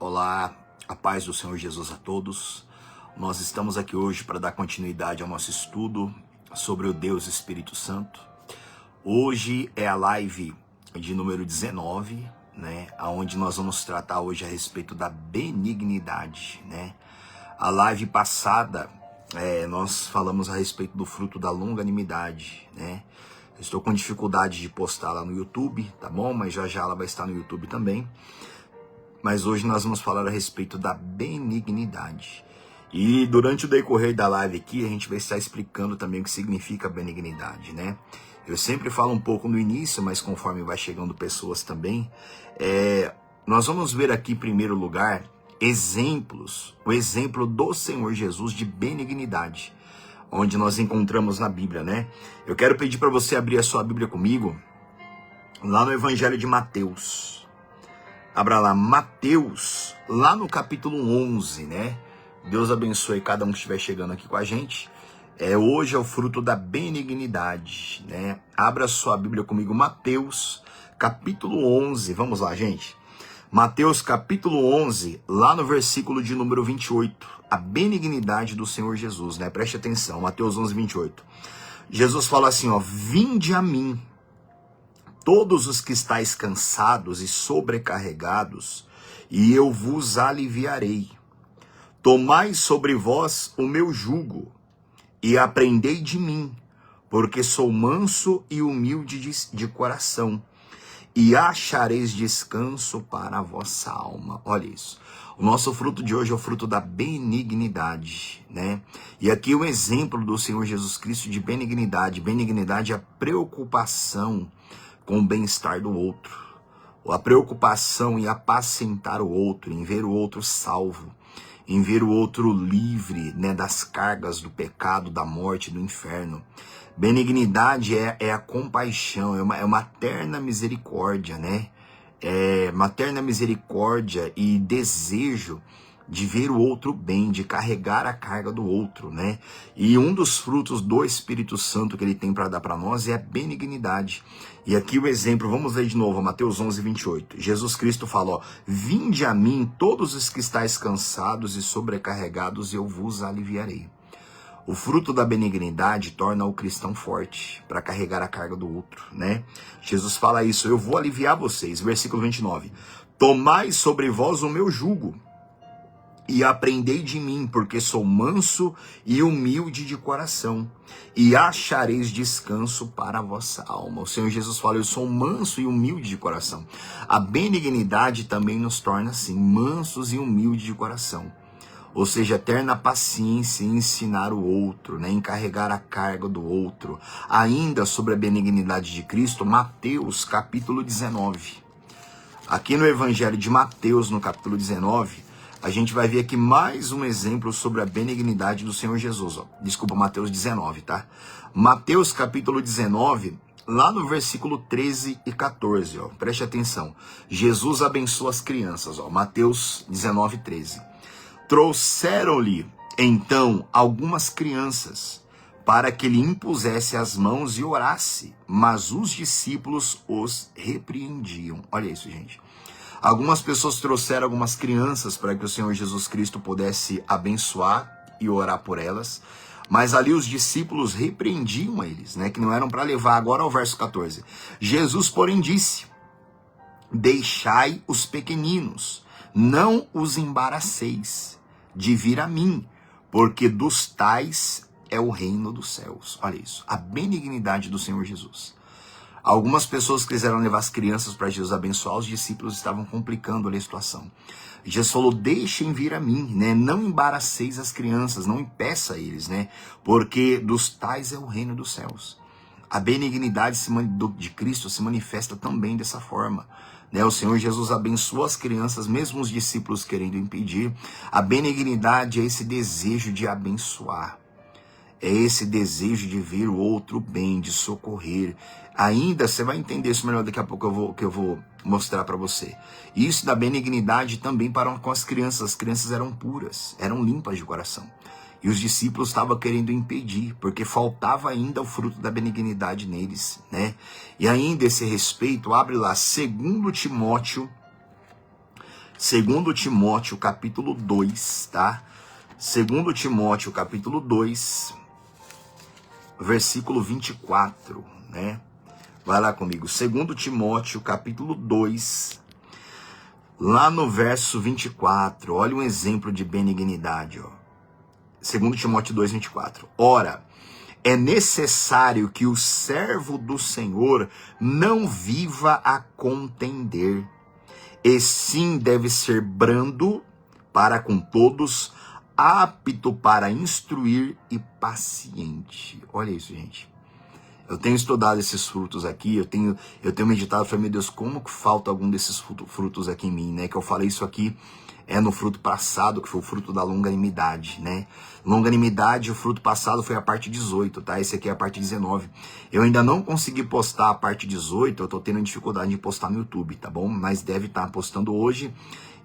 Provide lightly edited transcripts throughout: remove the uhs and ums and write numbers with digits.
Olá, a paz do Senhor Jesus a todos. Nós estamos aqui hoje para dar continuidade ao nosso estudo sobre o Deus Espírito Santo. Hoje é a live de número 19, onde nós vamos tratar hoje a respeito da benignidade, A live passada, nós falamos a respeito do fruto da longanimidade, Estou com dificuldade de postar lá no YouTube, tá bom? Mas já ela vai estar no YouTube também. Mas hoje nós vamos falar a respeito da benignidade. E durante o decorrer da live aqui, a gente vai estar explicando também o que significa benignidade, Eu sempre falo um pouco no início, mas conforme vai chegando pessoas também, nós vamos ver aqui, em primeiro lugar, exemplos. O exemplo do Senhor Jesus de benignidade, onde nós encontramos na Bíblia, Eu quero pedir para você abrir a sua Bíblia comigo, lá no Evangelho de Mateus. Abra lá, Mateus, lá no capítulo 11, Deus abençoe cada um que estiver chegando aqui com a gente. Hoje é o fruto da benignidade, Abra sua Bíblia comigo, Mateus, capítulo 11. Vamos lá, gente. Mateus, capítulo 11, lá no versículo de número 28. A benignidade do Senhor Jesus, Preste atenção, Mateus 11, 28. Jesus fala assim, vinde a mim, todos os que estáis cansados e sobrecarregados, e eu vos aliviarei. Tomai sobre vós o meu jugo, e aprendei de mim, porque sou manso e humilde de coração, e achareis descanso para a vossa alma. Olha isso. O nosso fruto de hoje é o fruto da benignidade, E aqui o exemplo do Senhor Jesus Cristo de benignidade. Benignidade é a preocupação com o bem-estar do outro, a preocupação em apacentar o outro, em ver o outro salvo, em ver o outro livre, das cargas do pecado, da morte, do inferno. Benignidade é a compaixão, é uma terna misericórdia, Materna misericórdia e desejo de ver o outro bem, de carregar a carga do outro, E um dos frutos do Espírito Santo que ele tem para dar para nós é a benignidade. E aqui o exemplo, vamos ler de novo, Mateus 11, 28. Jesus Cristo fala, vinde a mim todos os que estáis cansados e sobrecarregados, e eu vos aliviarei. O fruto da benignidade torna o cristão forte para carregar a carga do outro, Jesus fala isso, eu vou aliviar vocês. Versículo 29. Tomai sobre vós o meu jugo, e aprendei de mim, porque sou manso e humilde de coração, e achareis descanso para a vossa alma. O Senhor Jesus fala, eu sou manso e humilde de coração. A benignidade também nos torna assim, mansos e humildes de coração. Ou seja, eterna paciência em ensinar o outro, em carregar a carga do outro. Ainda sobre a benignidade de Cristo, Mateus capítulo 19. Aqui no Evangelho de Mateus, no capítulo 19, a gente vai ver aqui mais um exemplo sobre a benignidade do Senhor Jesus. Desculpa, Mateus 19, tá? Mateus capítulo 19, lá no versículo 13 e 14, preste atenção. Jesus abençoa as crianças, Mateus 19, 13. Trouxeram-lhe, então, algumas crianças, para que lhe impusesse as mãos e orasse, mas os discípulos os repreendiam. Olha isso, gente. Algumas pessoas trouxeram algumas crianças para que o Senhor Jesus Cristo pudesse abençoar e orar por elas, mas ali os discípulos repreendiam eles, que não eram para levar. Agora ao verso 14. Jesus, porém, disse, deixai os pequeninos, não os embaraceis de vir a mim, porque dos tais é o reino dos céus. Olha isso, a benignidade do Senhor Jesus. Algumas pessoas quiseram levar as crianças para Jesus abençoar, os discípulos estavam complicando ali a situação. Jesus falou, deixem vir a mim, não embaraceis as crianças, não impeça eles, porque dos tais é o reino dos céus. A benignidade de Cristo se manifesta também dessa forma. O Senhor Jesus abençoa as crianças, mesmo os discípulos querendo impedir. A benignidade é esse desejo de abençoar. É esse desejo de ver o outro bem, de socorrer. Ainda, você vai entender isso melhor daqui a pouco que eu vou mostrar para você. Isso da benignidade também para com as crianças. As crianças eram puras, eram limpas de coração. E os discípulos estavam querendo impedir, porque faltava ainda o fruto da benignidade neles, E ainda esse respeito, abre lá, 2 Timóteo 2 Timóteo capítulo 2, tá? 2 Timóteo capítulo 2, versículo 24, né? Vai lá comigo. 2 Timóteo capítulo 2, lá no verso 24. Olha um exemplo de benignidade, ó. 2 Timóteo 2, 24. Ora, é necessário que o servo do Senhor não viva a contender, e sim deve ser brando para com todos, apto para instruir e paciente. Olha isso, gente. Eu tenho estudado esses frutos aqui, eu tenho meditado, falei, meu Deus, como que falta algum desses frutos aqui em mim, né? Que eu falei isso aqui no fruto passado, que foi o fruto da longanimidade, né? Longanimidade, o fruto passado foi a parte 18, tá? Esse aqui é a parte 19. Eu ainda não consegui postar a parte 18, eu tô tendo dificuldade de postar no YouTube, tá bom? Mas deve estar postando hoje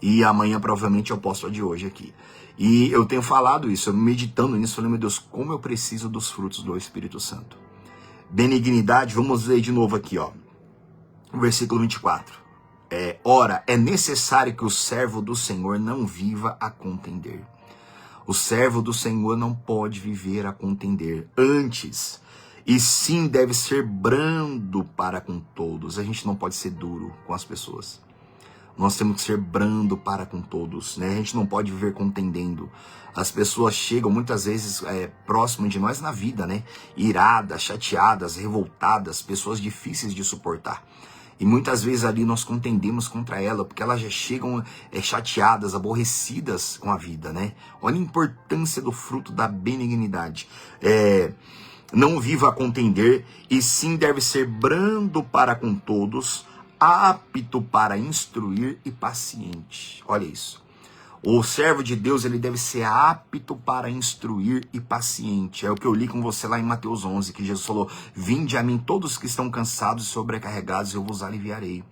e amanhã provavelmente eu posto a de hoje aqui. E eu tenho falado isso, eu meditando nisso, falei, meu Deus, como eu preciso dos frutos do Espírito Santo. Benignidade, vamos ler de novo aqui, ó. O versículo 24. Ora, é necessário que o servo do Senhor não viva a contender. O servo do Senhor não pode viver a contender. Antes, e sim deve ser brando para com todos. A gente não pode ser duro com as pessoas. Nós temos que ser brando para com todos, né? A gente não pode viver contendendo. As pessoas chegam muitas vezes próximo de nós na vida, né? Iradas, chateadas, revoltadas, pessoas difíceis de suportar. E muitas vezes ali nós contendemos contra ela, porque elas já chegam chateadas, aborrecidas com a vida, né? Olha a importância do fruto da benignidade. Não viva a contender, e sim deve ser brando para com todos, apto para instruir e paciente. Olha isso. O servo de Deus, ele deve ser apto para instruir e paciente. É o que eu li com você lá em Mateus 11, que Jesus falou, vinde a mim todos que estão cansados e sobrecarregados, eu vos aliviarei.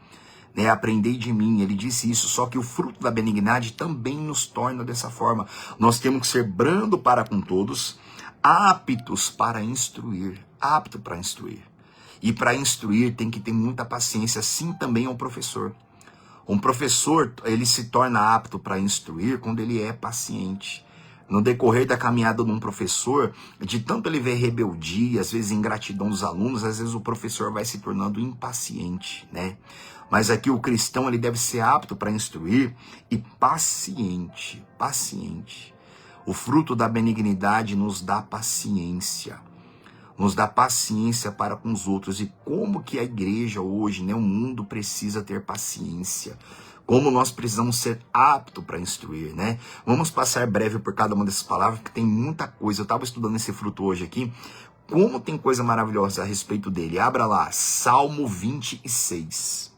Né? Aprendei de mim, ele disse isso, só que o fruto da benignidade também nos torna dessa forma. Nós temos que ser brando para com todos, aptos para instruir, apto para instruir. E para instruir tem que ter muita paciência, assim também é um professor. Um professor, ele se torna apto para instruir quando ele é paciente. No decorrer da caminhada de um professor, de tanto ele ver rebeldia, às vezes ingratidão dos alunos, às vezes o professor vai se tornando impaciente, né? Mas aqui o cristão, ele deve ser apto para instruir e paciente, paciente. O fruto da benignidade nos dá paciência. Nos dá paciência para com os outros. E como que a igreja hoje, né, o mundo precisa ter paciência. Como nós precisamos ser aptos para instruir, né? Vamos passar breve por cada uma dessas palavras, porque tem muita coisa. Eu estava estudando esse fruto hoje aqui. Como tem coisa maravilhosa a respeito dele. Abra lá, Salmo 26.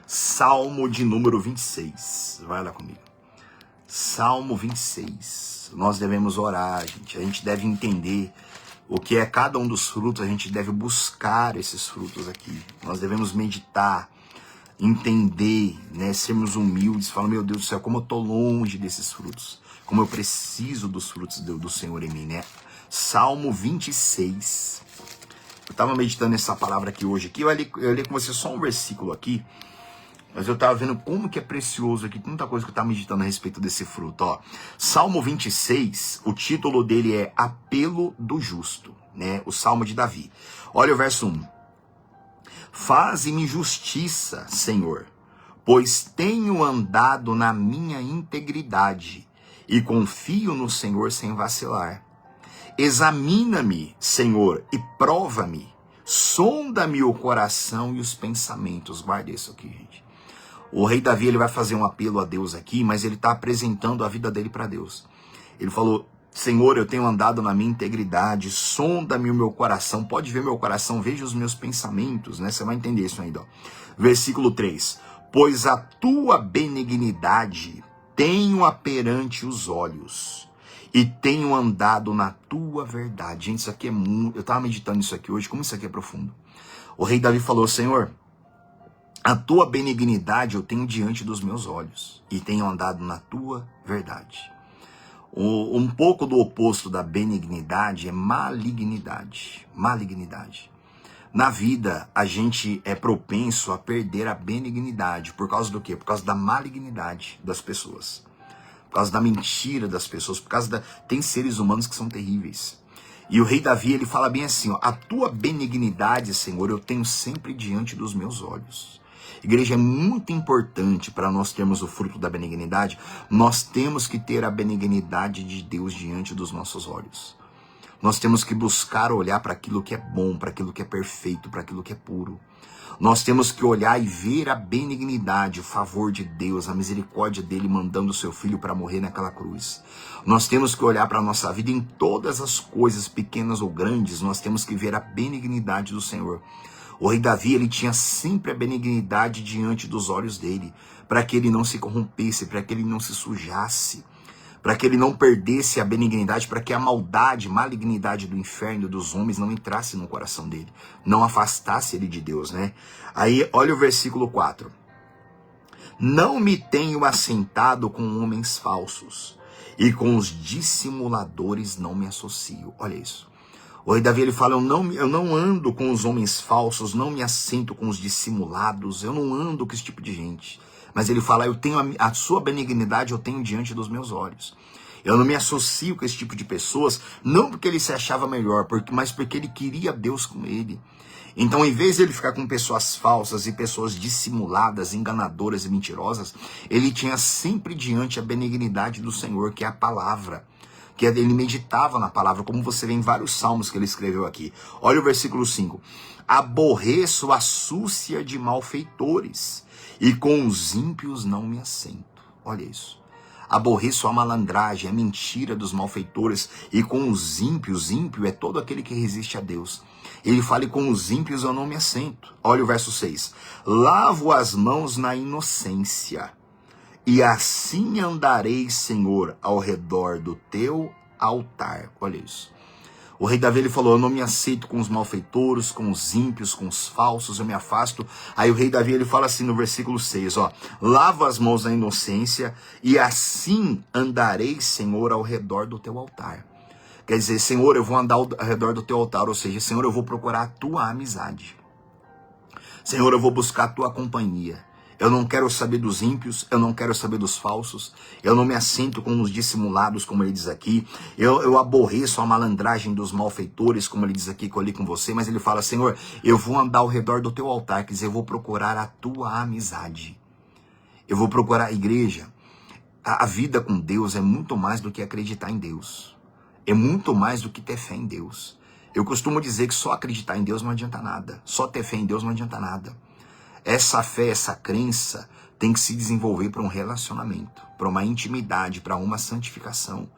Salmo de número 26. Vai lá comigo. Salmo 26. Nós devemos orar, gente. A gente deve entender o que é cada um dos frutos, a gente deve buscar esses frutos aqui. Nós devemos meditar, entender, né, sermos humildes, falar, meu Deus do céu, como eu estou longe desses frutos, como eu preciso dos frutos do Senhor em mim, né? Salmo 26. Eu estava meditando nessa palavra aqui hoje, eu li com você só um versículo aqui, mas eu estava vendo como que é precioso aqui, tanta coisa que eu estava meditando a respeito desse fruto, ó. Salmo 26, o título dele é Apelo do Justo, né? O Salmo de Davi. Olha o verso 1. Faze-me justiça, Senhor, pois tenho andado na minha integridade e confio no Senhor sem vacilar. Examina-me, Senhor, e prova-me. Sonda-me o coração e os pensamentos. Guarda isso aqui, gente. O rei Davi, ele vai fazer um apelo a Deus aqui, mas ele está apresentando a vida dele para Deus. Ele falou, Senhor, eu tenho andado na minha integridade, sonda-me o meu coração, pode ver meu coração, veja os meus pensamentos, né? Você vai entender isso ainda. Ó. Versículo 3, pois a tua benignidade tenho perante os olhos, e tenho andado na tua verdade. Gente, isso aqui é muito... Eu estava meditando isso aqui hoje, como isso aqui é profundo. O rei Davi falou, Senhor, a tua benignidade eu tenho diante dos meus olhos e tenho andado na tua verdade. Um pouco do oposto da benignidade é malignidade. Malignidade. Na vida, a gente é propenso a perder a benignidade. Por causa do quê? Por causa da malignidade das pessoas. Por causa da mentira das pessoas. Por causa da... Tem seres humanos que são terríveis. E o rei Davi, ele fala bem assim, ó, a tua benignidade, Senhor, eu tenho sempre diante dos meus olhos. Igreja, é muito importante para nós termos o fruto da benignidade. Nós temos que ter a benignidade de Deus diante dos nossos olhos. Nós temos que buscar olhar para aquilo que é bom, para aquilo que é perfeito, para aquilo que é puro. Nós temos que olhar e ver a benignidade, o favor de Deus, a misericórdia dele mandando o seu filho para morrer naquela cruz. Nós temos que olhar para a nossa vida em todas as coisas, pequenas ou grandes, nós temos que ver a benignidade do Senhor. O rei Davi, ele tinha sempre a benignidade diante dos olhos dele, para que ele não se corrompesse, para que ele não se sujasse, para que ele não perdesse a benignidade, para que a maldade, malignidade do inferno e dos homens não entrasse no coração dele, não afastasse ele de Deus, né? Aí, olha o versículo 4. Não me tenho assentado com homens falsos, e com os dissimuladores não me associo. Olha isso. O rei Davi, ele fala, eu não ando com os homens falsos, não me assento com os dissimulados, eu não ando com esse tipo de gente. Mas ele fala, eu tenho a sua benignidade, eu tenho diante dos meus olhos. Eu não me associo com esse tipo de pessoas, não porque ele se achava melhor, mas porque ele queria Deus com ele. Então, em vez de ele ficar com pessoas falsas e pessoas dissimuladas, enganadoras e mentirosas, ele tinha sempre diante a benignidade do Senhor, que é a palavra. Que ele meditava na palavra, como você vê em vários salmos que ele escreveu aqui. Olha o versículo 5. Aborreço a súcia de malfeitores, e com os ímpios não me assento. Olha isso. Aborreço a malandragem, a mentira dos malfeitores, e com os ímpios, ímpio é todo aquele que resiste a Deus. Ele fala, e com os ímpios eu não me assento. Olha o verso 6. Lavo as mãos na inocência, e assim andarei, Senhor, ao redor do teu altar. Olha isso. O rei Davi, ele falou, eu não me aceito com os malfeitores, com os ímpios, com os falsos, eu me afasto. Aí o rei Davi, ele fala assim no versículo 6, ó, lavo as mãos na inocência, e assim andarei, Senhor, ao redor do teu altar. Quer dizer, Senhor, eu vou andar ao redor do teu altar, ou seja, Senhor, eu vou procurar a tua amizade. Senhor, eu vou buscar a tua companhia. Eu não quero saber dos ímpios, eu não quero saber dos falsos, eu não me assento com os dissimulados, como ele diz aqui, eu aborreço a malandragem dos malfeitores, como ele diz aqui, que eu li com você, mas ele fala, Senhor, eu vou andar ao redor do teu altar, quer dizer, eu vou procurar a tua amizade, eu vou procurar a igreja. A vida com Deus é muito mais do que acreditar em Deus, é muito mais do que ter fé em Deus. Eu costumo dizer que só acreditar em Deus não adianta nada, só ter fé em Deus não adianta nada. Essa fé, essa crença tem que se desenvolver para um relacionamento, para uma intimidade, para uma santificação.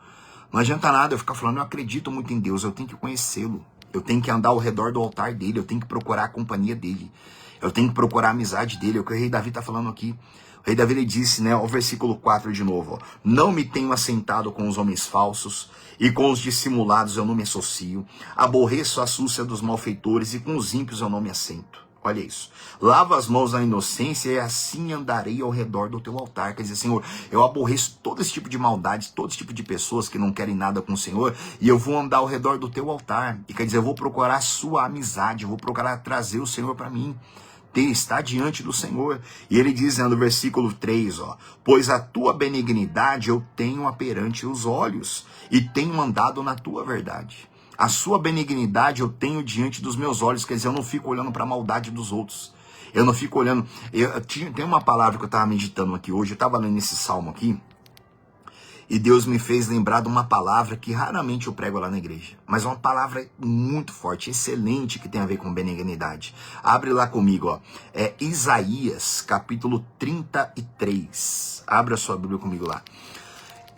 Não adianta nada eu ficar falando, eu acredito muito em Deus, eu tenho que conhecê-lo. Eu tenho que andar ao redor do altar dele, eu tenho que procurar a companhia dele. Eu tenho que procurar a amizade dele, é o que o rei Davi está falando aqui. O rei Davi, ele disse, né, o versículo 4 de novo, ó, não me tenho assentado com os homens falsos, e com os dissimulados eu não me associo. Aborreço a súcia dos malfeitores, e com os ímpios eu não me assento. Olha isso. Lava as mãos na inocência e assim andarei ao redor do teu altar. Quer dizer, Senhor, eu aborreço todo esse tipo de maldade, todo esse tipo de pessoas que não querem nada com o Senhor, e eu vou andar ao redor do teu altar. E quer dizer, eu vou procurar a sua amizade, eu vou procurar trazer o Senhor para mim. Está diante do Senhor. E ele diz, né, no versículo 3, ó, pois a tua benignidade eu tenho perante os olhos, e tenho andado na tua verdade. A sua benignidade eu tenho diante dos meus olhos, quer dizer, eu não fico olhando para a maldade dos outros. Eu não fico olhando... Tem uma palavra que eu estava meditando aqui hoje, eu estava lendo esse salmo aqui, e Deus me fez lembrar de uma palavra que raramente eu prego lá na igreja, mas uma palavra muito forte, excelente, que tem a ver com benignidade. Abre lá comigo, ó. É Isaías, capítulo 33. Abre a sua Bíblia comigo lá.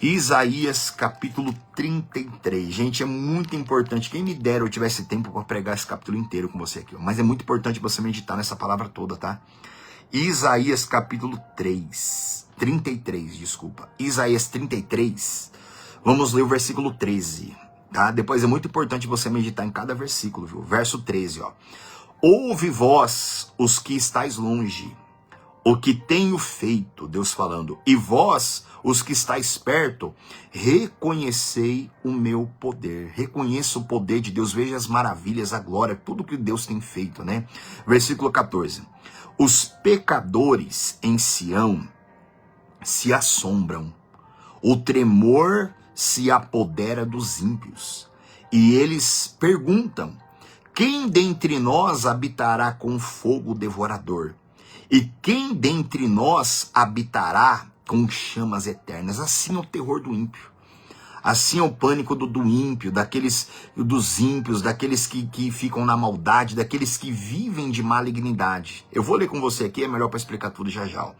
Isaías capítulo 33. Gente, é muito importante. Quem me dera eu tivesse tempo para pregar esse capítulo inteiro com você aqui, ó. Mas é muito importante você meditar nessa palavra toda, tá? Isaías capítulo 33, desculpa. Isaías 33. Vamos ler o versículo 13, tá? Depois é muito importante você meditar em cada versículo, viu? Verso 13, ó. Ouve vós, os que estáis longe. o que tenho feito, Deus falando, e vós, os que estáis perto, reconhecei o meu poder. Reconheça o poder de Deus, veja as maravilhas, a glória, tudo que Deus tem feito, né? Versículo 14. Os pecadores em Sião se assombram, o tremor se apodera dos ímpios, e eles perguntam: quem dentre nós habitará com fogo devorador? E quem dentre nós habitará com chamas eternas? Assim é o terror do ímpio. Assim é o pânico do ímpio, dos ímpios, daqueles que ficam na maldade, daqueles que vivem de malignidade. Eu vou ler com você aqui, é melhor para explicar tudo já já.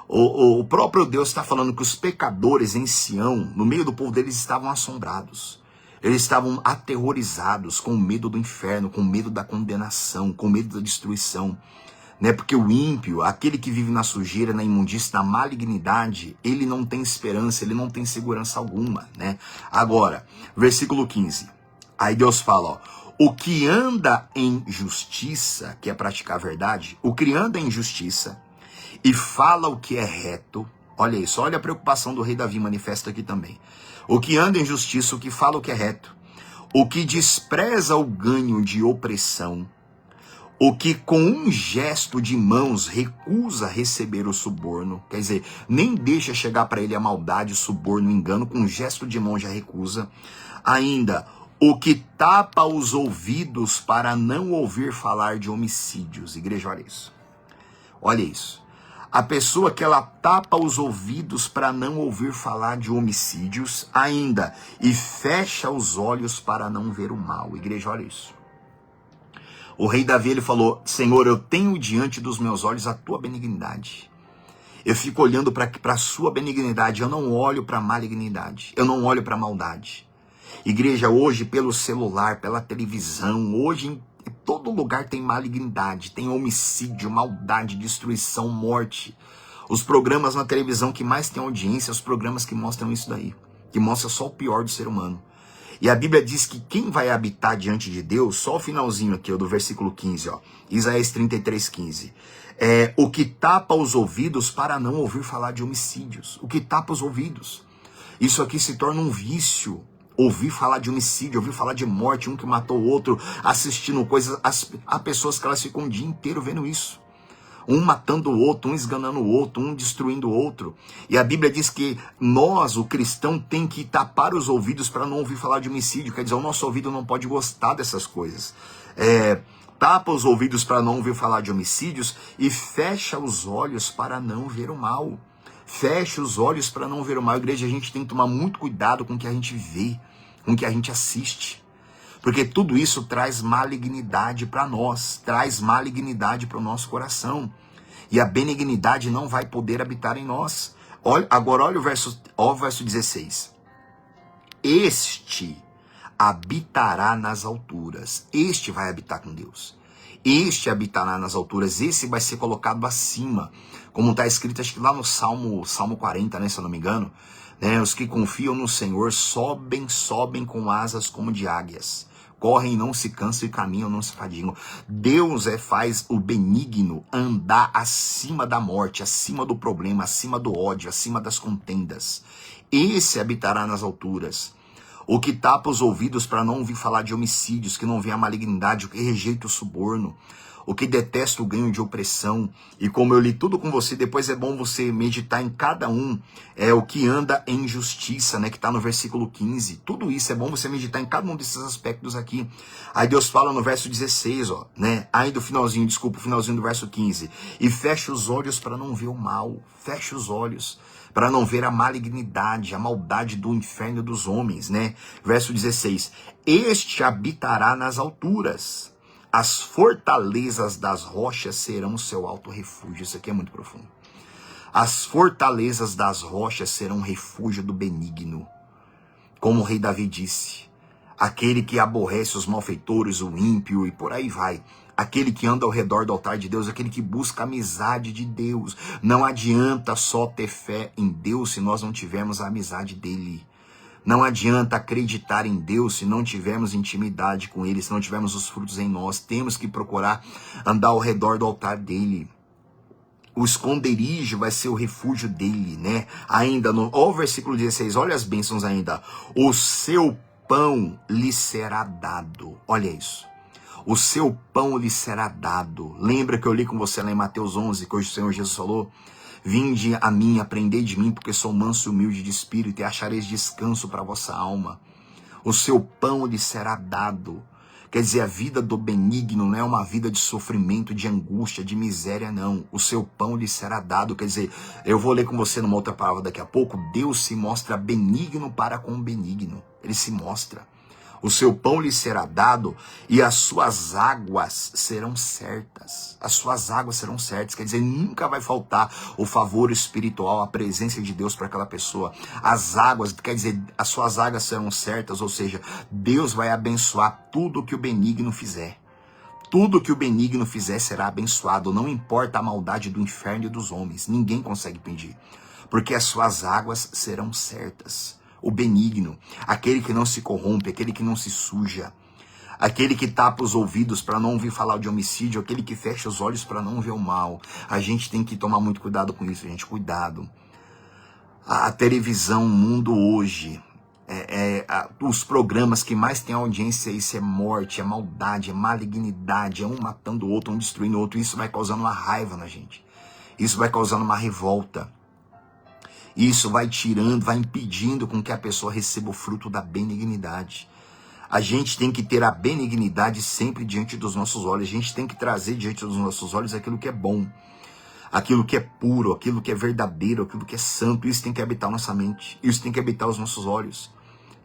O próprio Deus está falando que os pecadores em Sião, no meio do povo deles, estavam assombrados. Eles estavam aterrorizados, com medo do inferno, com medo da condenação, com medo da destruição. Né? Porque o ímpio, aquele que vive na sujeira, na imundícia, na malignidade, ele não tem esperança, ele não tem segurança alguma. Né? Agora, versículo 15. Aí Deus fala, ó, o que anda em justiça, que é praticar a verdade, o que anda em justiça e fala o que é reto, olha isso, olha a preocupação do rei Davi manifesta aqui também. O que anda em justiça, o que fala o que é reto, o que despreza o ganho de opressão, o que com um gesto de mãos recusa receber o suborno, quer dizer, nem deixa chegar para ele a maldade, o suborno, o engano, com um gesto de mão já recusa. Ainda, o que tapa os ouvidos para não ouvir falar de homicídios. Igreja, olha isso. Olha isso. A pessoa que ela tapa os ouvidos para não ouvir falar de homicídios, ainda, e fecha os olhos para não ver o mal. Igreja, olha isso. O rei Davi, ele falou, Senhor, eu tenho diante dos meus olhos a tua benignidade. Eu fico olhando para a sua benignidade, eu não olho para a malignidade, eu não olho para a maldade. Igreja, hoje pelo celular, pela televisão, hoje em todo lugar tem malignidade, tem homicídio, maldade, destruição, morte. Os programas na televisão que mais têm audiência, os programas que mostram isso daí, que mostram só o pior do ser humano. E a Bíblia diz que quem vai habitar diante de Deus, só o finalzinho aqui, ó, do versículo 15, ó, Isaías 33:15, é o que tapa os ouvidos para não ouvir falar de homicídios. O que tapa os ouvidos. Isso aqui se torna um vício. Ouvir falar de homicídio, ouvir falar de morte, um que matou o outro, assistindo coisas. Há pessoas que elas ficam o dia inteiro vendo isso. Um matando o outro, um esganando o outro, um destruindo o outro. E a Bíblia diz que nós, o cristão, tem que tapar os ouvidos para não ouvir falar de homicídio. Quer dizer, o nosso ouvido não pode gostar dessas coisas. Tapa os ouvidos para não ouvir falar de homicídios e fecha os olhos para não ver o mal. Fecha os olhos para não ver o mal. Igreja, a gente tem que tomar muito cuidado com o que a gente vê, com o que a gente assiste. Porque tudo isso traz malignidade para nós, traz malignidade para o nosso coração. E a benignidade não vai poder habitar em nós. Agora olha o verso 16. Este habitará nas alturas. Este vai habitar com Deus. Este habitará nas alturas. Esse vai ser colocado acima. Como está escrito, acho que lá no Salmo 40, né, se eu não me engano. Né, os que confiam no Senhor sobem com asas como de águias. Correm e não se cansam e caminham não se fadigam. Deus faz o benigno andar acima da morte, acima do problema, acima do ódio, acima das contendas. Esse habitará nas alturas. O que tapa os ouvidos para não ouvir falar de homicídios, que não vê a malignidade, o que rejeita o suborno, o que detesta o ganho de opressão. E como eu li tudo com você, depois é bom você meditar em cada um, o que anda em justiça, né, que está no versículo 15. Tudo isso é bom você meditar em cada um desses aspectos aqui. Aí Deus fala no verso 16, ó, né, aí do finalzinho, o finalzinho do verso 15. E fecha os olhos para não ver o mal, fecha os olhos para não ver a malignidade, a maldade do inferno dos homens, né? Verso 16. Este habitará nas alturas. As fortalezas das rochas serão seu alto refúgio. Isso aqui é muito profundo. As fortalezas das rochas serão refúgio do benigno. Como o rei Davi disse, aquele que aborrece os malfeitores, o ímpio e por aí vai. Aquele que anda ao redor do altar de Deus, aquele que busca a amizade de Deus. Não adianta só ter fé em Deus se nós não tivermos a amizade dele. Não adianta acreditar em Deus se não tivermos intimidade com Ele, se não tivermos os frutos em nós. Temos que procurar andar ao redor do altar dele. O esconderijo vai ser o refúgio dele, né? Ainda ó o versículo 16, olha as bênçãos ainda. O seu pão lhe será dado. Olha isso. O seu pão lhe será dado. Lembra que eu li com você lá em Mateus 11, que hoje o Senhor Jesus falou? Vinde a mim, aprendei de mim, porque sou manso e humilde de espírito, e achareis descanso para a vossa alma. O seu pão lhe será dado. Quer dizer, a vida do benigno não é uma vida de sofrimento, de angústia, de miséria, não. O seu pão lhe será dado. Quer dizer, eu vou ler com você numa outra palavra daqui a pouco. Deus se mostra benigno para com o benigno. Ele se mostra. O seu pão lhe será dado e as suas águas serão certas. As suas águas serão certas. Quer dizer, nunca vai faltar o favor espiritual, a presença de Deus para aquela pessoa. As águas, quer dizer, as suas águas serão certas, ou seja, Deus vai abençoar tudo que o benigno fizer. Tudo que o benigno fizer será abençoado. Não importa a maldade do inferno e dos homens. Ninguém consegue impedir. Porque as suas águas serão certas. O benigno, aquele que não se corrompe, aquele que não se suja, aquele que tapa os ouvidos para não ouvir falar de homicídio, aquele que fecha os olhos para não ver o mal. A gente tem que tomar muito cuidado com isso, gente, cuidado. A televisão, o mundo hoje, os programas que mais têm audiência, isso é morte, é maldade, é malignidade, é um matando o outro, um destruindo o outro. Isso vai causando uma raiva na gente, isso vai causando uma revolta. Isso vai tirando, vai impedindo com que a pessoa receba o fruto da benignidade. A gente tem que ter a benignidade sempre diante dos nossos olhos. A gente tem que trazer diante dos nossos olhos aquilo que é bom, aquilo que é puro, aquilo que é verdadeiro, aquilo que é santo. Isso tem que habitar nossa mente, isso tem que habitar os nossos olhos,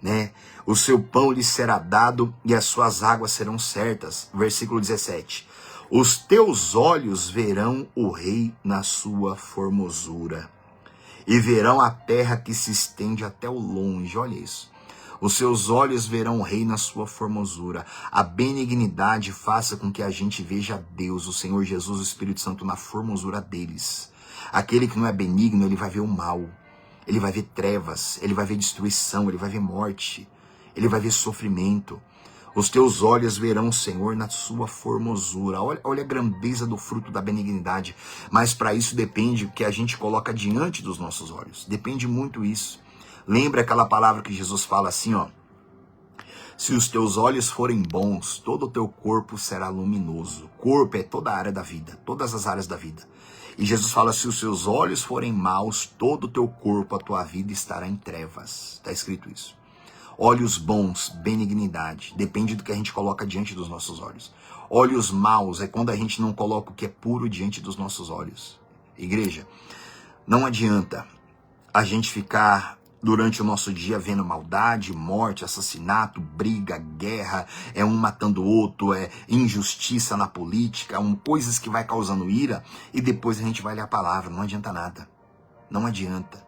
né? O seu pão lhe será dado e as suas águas serão certas. Versículo 17. Os teus olhos verão o rei na sua formosura. E verão a terra que se estende até o longe. Olha isso. Os seus olhos verão o rei na sua formosura. A benignidade faça com que a gente veja Deus, o Senhor Jesus, o Espírito Santo, na formosura deles. Aquele que não é benigno, ele vai ver o mal. Ele vai ver trevas. Ele vai ver destruição. Ele vai ver morte. Ele vai ver sofrimento. Os teus olhos verão o Senhor na sua formosura. Olha a grandeza do fruto da benignidade. Mas para isso depende o que a gente coloca diante dos nossos olhos. Depende muito isso. Lembra aquela palavra que Jesus fala assim, ó. Se os teus olhos forem bons, todo o teu corpo será luminoso. Corpo é toda a área da vida, todas as áreas da vida. E Jesus fala, se os seus olhos forem maus, todo o teu corpo, a tua vida estará em trevas. Está escrito isso. Olhos bons, benignidade, depende do que a gente coloca diante dos nossos olhos. Olhos maus é quando a gente não coloca o que é puro diante dos nossos olhos. Igreja, não adianta a gente ficar durante o nosso dia vendo maldade, morte, assassinato, briga, guerra, um matando o outro, injustiça na política, coisas que vai causando ira, e depois a gente vai ler a palavra. Não adianta nada, não adianta.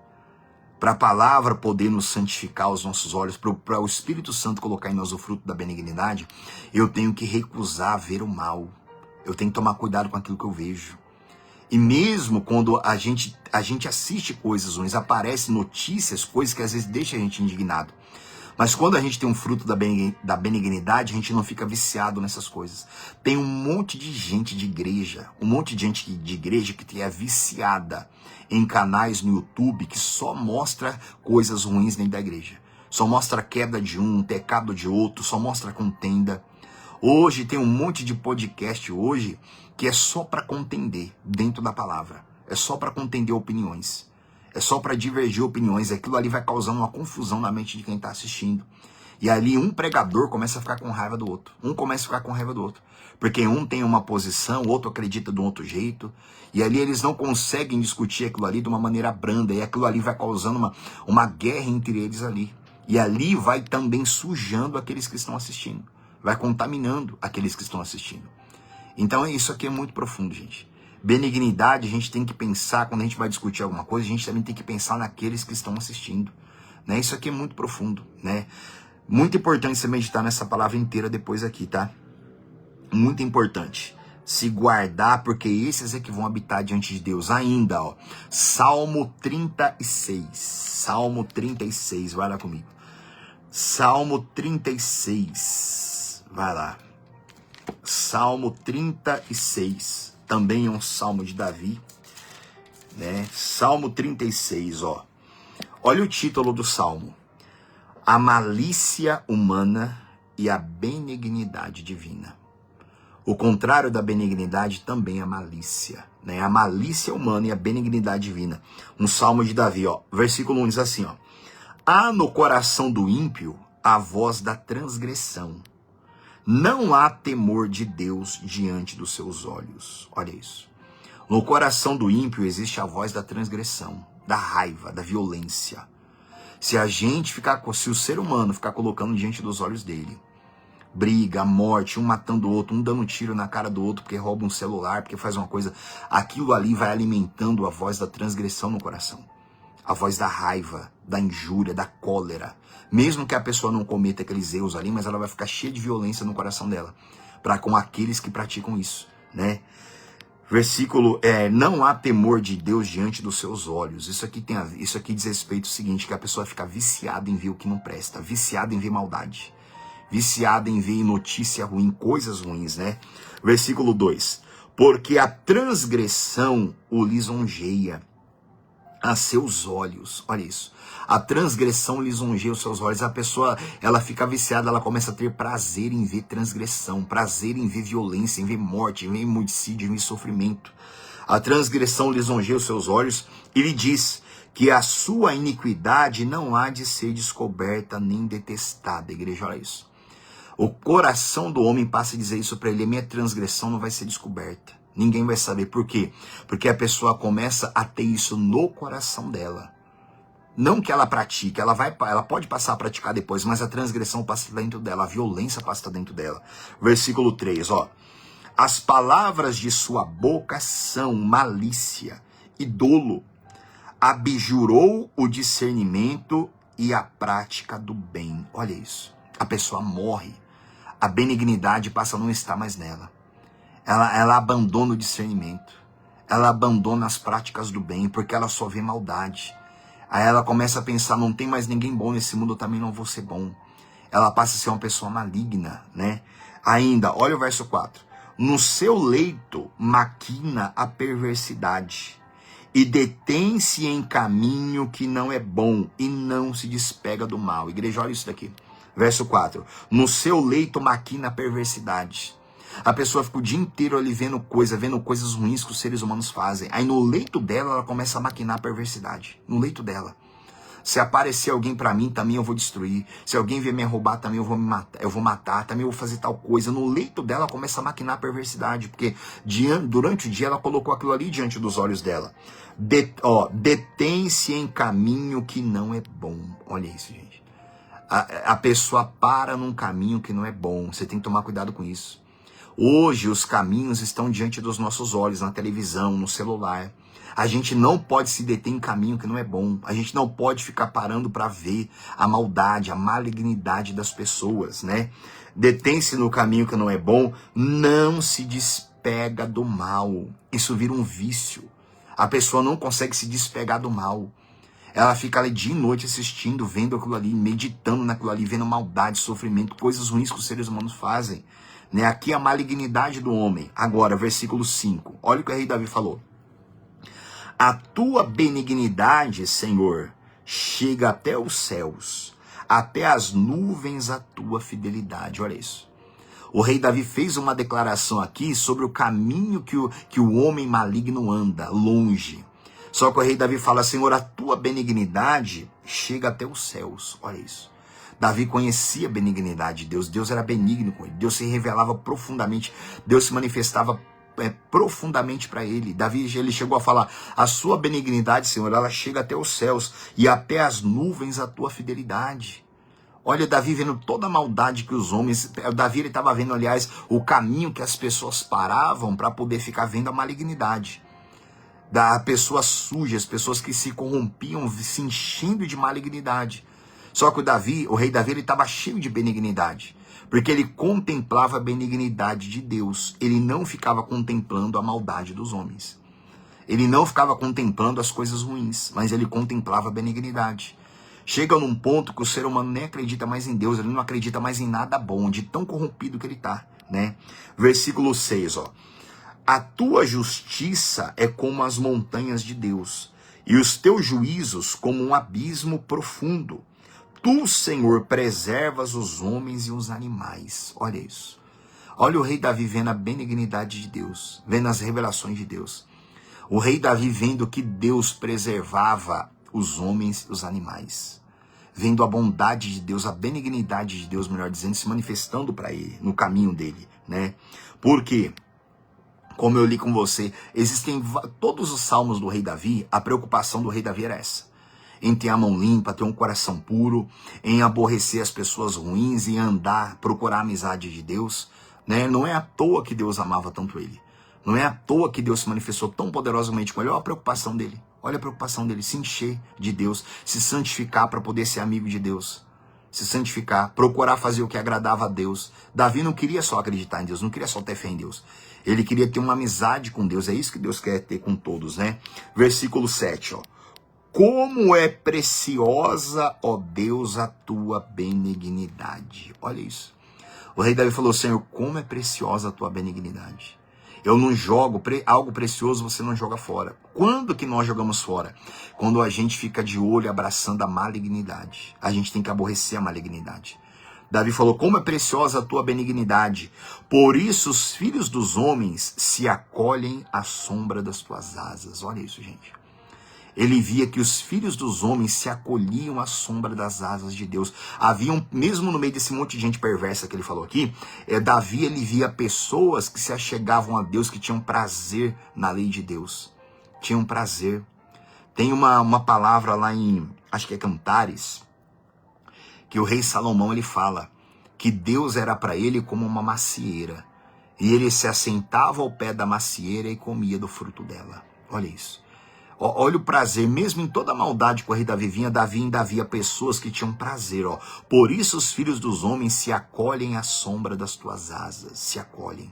Para a palavra poder nos santificar os nossos olhos, para o Espírito Santo colocar em nós o fruto da benignidade, eu tenho que recusar ver o mal. Eu tenho que tomar cuidado com aquilo que eu vejo. E mesmo quando a gente assiste coisas ruins, aparecem notícias, coisas que às vezes deixam a gente indignado. Mas quando a gente tem um fruto da benignidade, a gente não fica viciado nessas coisas. Tem um monte de gente de igreja, que é viciada em canais no YouTube que só mostra coisas ruins dentro da igreja. Só mostra queda de um, pecado de outro, só mostra contenda. Hoje tem um monte de podcast hoje que é só para contender dentro da palavra. É só para contender opiniões. É só para divergir opiniões. Aquilo ali vai causando uma confusão na mente de quem está assistindo. E ali um pregador começa a ficar com raiva do outro. Um começa a ficar com raiva do outro. Porque um tem uma posição, o outro acredita de um outro jeito. E ali eles não conseguem discutir aquilo ali de uma maneira branda. E aquilo ali vai causando uma guerra entre eles ali. E ali vai também sujando aqueles que estão assistindo. Vai contaminando aqueles que estão assistindo. Então isso aqui é muito profundo, gente. Benignidade, a gente tem que pensar, quando a gente vai discutir alguma coisa, a gente também tem que pensar naqueles que estão assistindo. Né? Isso aqui é muito profundo, né? Muito importante você meditar nessa palavra inteira depois aqui, tá? Muito importante. Se guardar, porque esses é que vão habitar diante de Deus. Ainda, ó. Salmo 36. Salmo 36, vai lá comigo. Salmo 36. Vai lá. Salmo 36. Também é um salmo de Davi. né? Salmo 36, ó. Olha o título do Salmo. A malícia humana e a benignidade divina. O contrário da benignidade também é a malícia, né? A malícia humana e a benignidade divina. Um Salmo de Davi, ó. Versículo 1 diz assim, ó. Há no coração do ímpio a voz da transgressão. Não há temor de Deus diante dos seus olhos. Olha isso. No coração do ímpio existe a voz da transgressão, da raiva, da violência. Se o ser humano ficar colocando diante dos olhos dele, briga, morte, um matando o outro, um dando um tiro na cara do outro porque rouba um celular, porque faz uma coisa, aquilo ali vai alimentando a voz da transgressão no coração. A voz da raiva, da injúria, da cólera. Mesmo que a pessoa não cometa aqueles erros ali, mas ela vai ficar cheia de violência no coração dela, para com aqueles que praticam isso, né? Versículo, não há temor de Deus diante dos seus olhos. Isso aqui diz respeito ao seguinte, que a pessoa fica viciada em ver o que não presta, viciada em ver maldade, viciada em ver notícia ruim, coisas ruins, né? Versículo 2. Porque a transgressão o lisonjeia a seus olhos. Olha isso. A transgressão lisonjeia os seus olhos. A pessoa, ela fica viciada, ela começa a ter prazer em ver transgressão, prazer em ver violência, em ver morte, em ver homicídio, em ver sofrimento. A transgressão lisonjeia os seus olhos e lhe diz que a sua iniquidade não há de ser descoberta nem detestada. Igreja, olha isso. O coração do homem passa a dizer isso para ele: a minha transgressão não vai ser descoberta. Ninguém vai saber. Por quê? Porque a pessoa começa a ter isso no coração dela. Não que ela pratique, ela pode passar a praticar depois, mas a transgressão passa dentro dela, a violência passa dentro dela. Versículo 3, ó. As palavras de sua boca são malícia e dolo. Abjurou o discernimento e a prática do bem. Olha isso. A pessoa morre. A benignidade passa a não estar mais nela. Ela abandona o discernimento. Ela abandona as práticas do bem, porque ela só vê maldade. Aí ela começa a pensar, não tem mais ninguém bom nesse mundo, eu também não vou ser bom. Ela passa a ser uma pessoa maligna, né? Ainda, olha o verso 4. No seu leito maquina a perversidade, e detém-se em caminho que não é bom, e não se despega do mal. Igreja, olha isso daqui. Verso 4. No seu leito maquina a perversidade. A pessoa fica o dia inteiro ali vendo coisas ruins que os seres humanos fazem. Aí no leito dela, ela começa a maquinar a perversidade. No leito dela. Se aparecer alguém pra mim, também eu vou destruir. Se alguém vier me roubar, também eu vou matar. Também eu vou fazer tal coisa. No leito dela, ela começa a maquinar a perversidade. Porque durante o dia, ela colocou aquilo ali diante dos olhos dela. Detém-se em caminho que não é bom. Olha isso, gente. A pessoa para num caminho que não é bom. Você tem que tomar cuidado com isso. Hoje os caminhos estão diante dos nossos olhos, na televisão, no celular. A gente não pode se deter em caminho que não é bom. A gente não pode ficar parando para ver a maldade, a malignidade das pessoas, né? Detém-se no caminho que não é bom, não se despega do mal. Isso vira um vício. A pessoa não consegue se despegar do mal. Ela fica ali dia e noite assistindo, vendo aquilo ali, meditando naquilo ali, vendo maldade, sofrimento, coisas ruins que os seres humanos fazem. Né? Aqui a malignidade do homem. Agora, versículo 5. Olha o que o rei Davi falou. A tua benignidade, Senhor, chega até os céus, até as nuvens a tua fidelidade. Olha isso. O rei Davi fez uma declaração aqui sobre o caminho que o homem maligno anda, longe. Só que o rei Davi fala: Senhor, a tua benignidade chega até os céus. Olha isso. Davi conhecia a benignidade de Deus. Deus era benigno com ele. Deus se revelava profundamente. Deus se manifestava profundamente para ele. Davi, ele chegou a falar: a sua benignidade, Senhor, ela chega até os céus e até as nuvens a tua fidelidade. Olha, Davi vendo toda a maldade que os homens... Davi, ele estava vendo, aliás, o caminho que as pessoas paravam para poder ficar vendo a malignidade. Da pessoas sujas, pessoas que se corrompiam, se enchendo de malignidade. Só que o rei Davi, ele estava cheio de benignidade, porque ele contemplava a benignidade de Deus. Ele não ficava contemplando a maldade dos homens. Ele não ficava contemplando as coisas ruins, mas ele contemplava a benignidade. Chega num ponto que o ser humano nem acredita mais em Deus, ele não acredita mais em nada bom, de tão corrompido que ele está, né? Versículo 6, ó. a tua justiça é como as montanhas de Deus, e os teus juízos como um abismo profundo. Tu, Senhor, preservas os homens e os animais. Olha isso. Olha o rei Davi vendo a benignidade de Deus, vendo as revelações de Deus. O rei Davi vendo que Deus preservava os homens e os animais. Vendo a bondade de Deus, a benignidade de Deus, melhor dizendo, se manifestando para ele, no caminho dele, né? Porque, como eu li com você, existem todos os salmos do rei Davi, a preocupação do rei Davi era essa. Em ter a mão limpa, ter um coração puro, em aborrecer as pessoas ruins, em andar, procurar a amizade de Deus, né? Não é à toa que Deus amava tanto ele. Não é à toa que Deus se manifestou tão poderosamente com ele. Olha a preocupação dele. Olha a preocupação dele, se encher de Deus, se santificar para poder ser amigo de Deus. Se santificar, procurar fazer o que agradava a Deus. Davi não queria só acreditar em Deus, não queria só ter fé em Deus. Ele queria ter uma amizade com Deus, é isso que Deus quer ter com todos, né? Versículo 7, ó. Como é preciosa, ó Deus, a tua benignidade. Olha isso. O rei Davi falou, Senhor, como é preciosa a tua benignidade. Eu não jogo, algo precioso você não joga fora. Quando que nós jogamos fora? Quando a gente fica de olho abraçando a malignidade. A gente tem que aborrecer a malignidade. Davi falou, como é preciosa a tua benignidade. Por isso os filhos dos homens se acolhem à sombra das tuas asas. Olha isso, gente. Ele via que os filhos dos homens se acolhiam à sombra das asas de Deus. Haviam, mesmo no meio desse monte de gente perversa que ele falou aqui, Davi, ele via pessoas que se achegavam a Deus, que tinham prazer na lei de Deus. Tinham prazer. Tem uma palavra lá em, acho que é Cantares, que o rei Salomão, ele fala que Deus era para ele como uma macieira. E ele se assentava ao pé da macieira e comia do fruto dela. Olha isso. Olha o prazer, mesmo em toda a maldade que o rei Davi vinha, Davi ainda havia pessoas que tinham prazer. Ó. Por isso os filhos dos homens se acolhem à sombra das tuas asas, se acolhem.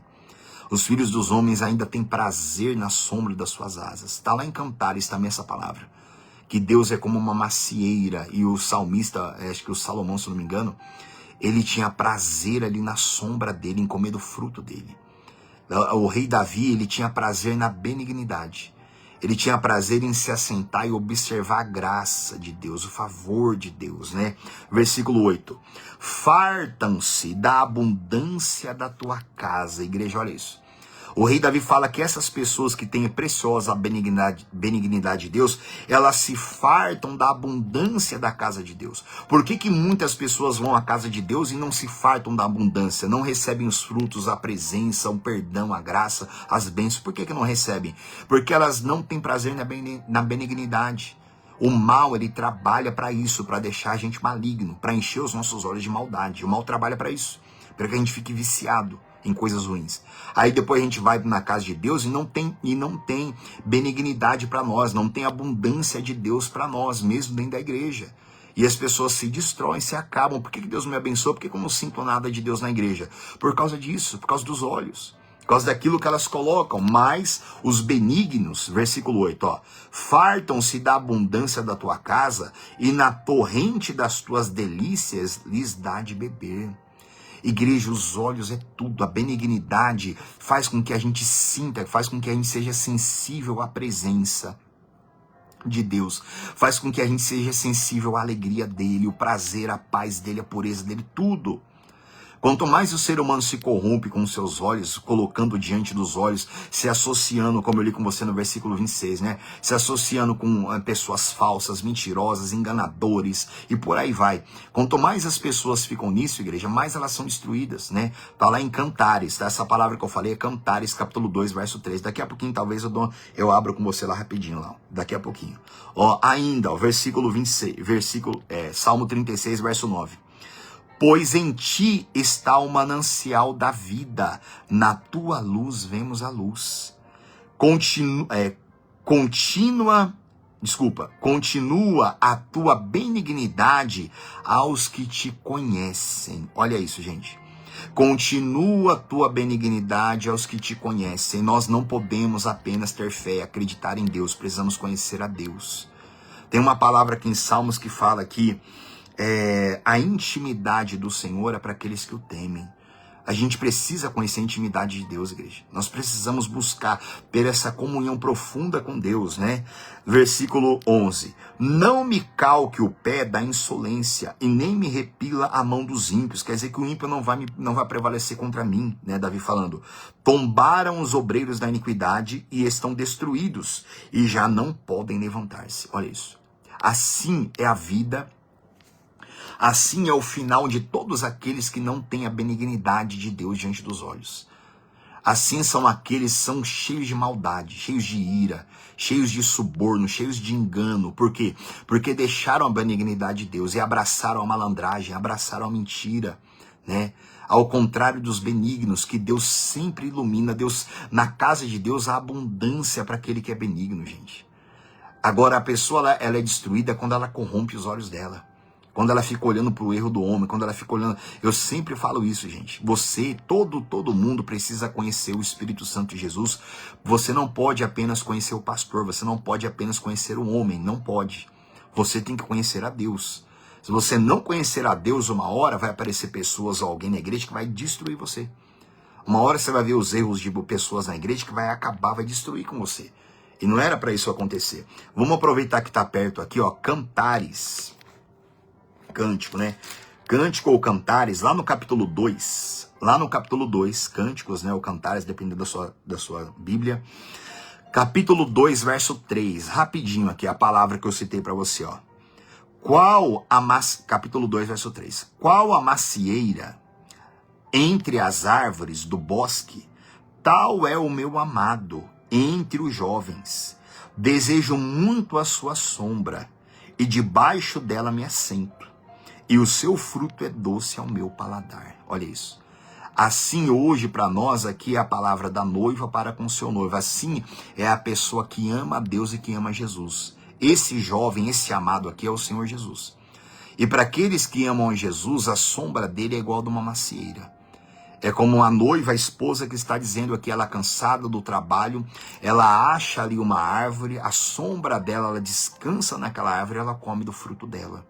Os filhos dos homens ainda têm prazer na sombra das suas asas. Está lá em Cantares também essa palavra. Que Deus é como uma macieira, e o salmista, acho que o Salomão, se não me engano, ele tinha prazer ali na sombra dele, em comer do fruto dele. O rei Davi, ele tinha prazer na benignidade. Ele tinha prazer em se assentar e observar a graça de Deus, o favor de Deus, né? Versículo 8. Fartam-se da abundância da tua casa. Igreja, olha isso. O rei Davi fala que essas pessoas que têm preciosa benignidade de Deus, elas se fartam da abundância da casa de Deus. Por que muitas pessoas vão à casa de Deus e não se fartam da abundância? Não recebem os frutos, a presença, o perdão, a graça, as bênçãos. Por que não recebem? Porque elas não têm prazer na benignidade. O mal, ele trabalha para isso, para deixar a gente maligno, para encher os nossos olhos de maldade. O mal trabalha para isso, para que a gente fique viciado em coisas ruins. Aí depois a gente vai na casa de Deus e não tem benignidade para nós, não tem abundância de Deus para nós, mesmo dentro da igreja. E as pessoas se destroem, se acabam. Por que Deus me abençoa? Por que eu não sinto nada de Deus na igreja? Por causa disso, por causa dos olhos. Por causa daquilo que elas colocam. Mas os benignos, versículo 8, ó, fartam-se da abundância da tua casa e na torrente das tuas delícias lhes dá de beber. Igreja, os olhos é tudo, a benignidade faz com que a gente sinta, faz com que a gente seja sensível à presença de Deus, faz com que a gente seja sensível à alegria dele, o prazer, a paz dele, a pureza dele, tudo. Quanto mais o ser humano se corrompe com os seus olhos, colocando diante dos olhos, se associando, como eu li com você no versículo 26, né? Se associando com pessoas falsas, mentirosas, enganadores e por aí vai. Quanto mais as pessoas ficam nisso, igreja, mais elas são destruídas, né? Tá lá em Cantares, tá? Essa palavra que eu falei é Cantares, capítulo 2, verso 3. Daqui a pouquinho talvez eu abro com você lá rapidinho, lá. Daqui a pouquinho. Ó, ainda, ó, versículo 26, Salmo 36, verso 9. Pois em ti está o manancial da vida, na tua luz vemos a luz. Continua a tua benignidade aos que te conhecem. Olha isso, gente. Continua a tua benignidade aos que te conhecem. Nós não podemos apenas ter fé, acreditar em Deus, precisamos conhecer a Deus. Tem uma palavra aqui em Salmos que fala que a intimidade do Senhor é para aqueles que o temem. A gente precisa conhecer a intimidade de Deus, igreja. Nós precisamos buscar ter essa comunhão profunda com Deus, né? Versículo 11. Não me calque o pé da insolência e nem me repila a mão dos ímpios. Quer dizer que o ímpio não vai prevalecer contra mim, né? Davi falando. Tombaram os obreiros da iniquidade e estão destruídos e já não podem levantar-se. Olha isso. Assim é a vida. Assim é o final de todos aqueles que não têm a benignidade de Deus diante dos olhos. Assim são aqueles que são cheios de maldade, cheios de ira, cheios de suborno, cheios de engano. Por quê? Porque deixaram a benignidade de Deus e abraçaram a malandragem, abraçaram a mentira, né? Ao contrário dos benignos, que Deus sempre ilumina. Deus, na casa de Deus há abundância para aquele que é benigno, gente. Agora a pessoa ela é destruída quando ela corrompe os olhos dela. Quando ela fica olhando para o erro do homem, quando ela fica olhando... Eu sempre falo isso, gente. Você, todo mundo precisa conhecer o Espírito Santo de Jesus. Você não pode apenas conhecer o pastor, você não pode apenas conhecer o homem, não pode. Você tem que conhecer a Deus. Se você não conhecer a Deus, uma hora vai aparecer pessoas ou alguém na igreja que vai destruir você. Uma hora você vai ver os erros de pessoas na igreja que vai acabar, vai destruir com você. E não era para isso acontecer. Vamos aproveitar que está perto aqui, ó, Cantares. Cântico, né? Cântico ou Cantares, lá no capítulo 2. Lá no capítulo 2, Cânticos, né? Ou Cantares, dependendo da sua Bíblia. Capítulo 2, verso 3. Rapidinho aqui, a palavra que eu citei para você, ó. Capítulo 2, verso 3. Qual a macieira entre as árvores do bosque, tal é o meu amado entre os jovens. Desejo muito a sua sombra, e debaixo dela me assento. E o seu fruto é doce ao meu paladar. Olha isso. Assim hoje para nós aqui é a palavra da noiva para com o seu noivo. Assim é a pessoa que ama a Deus e que ama Jesus. Esse jovem, esse amado aqui é o Senhor Jesus. E para aqueles que amam a Jesus, a sombra dele é igual a de uma macieira. É como a noiva, a esposa que está dizendo aqui, ela cansada do trabalho, ela acha ali uma árvore, a sombra dela, ela descansa naquela árvore, ela come do fruto dela.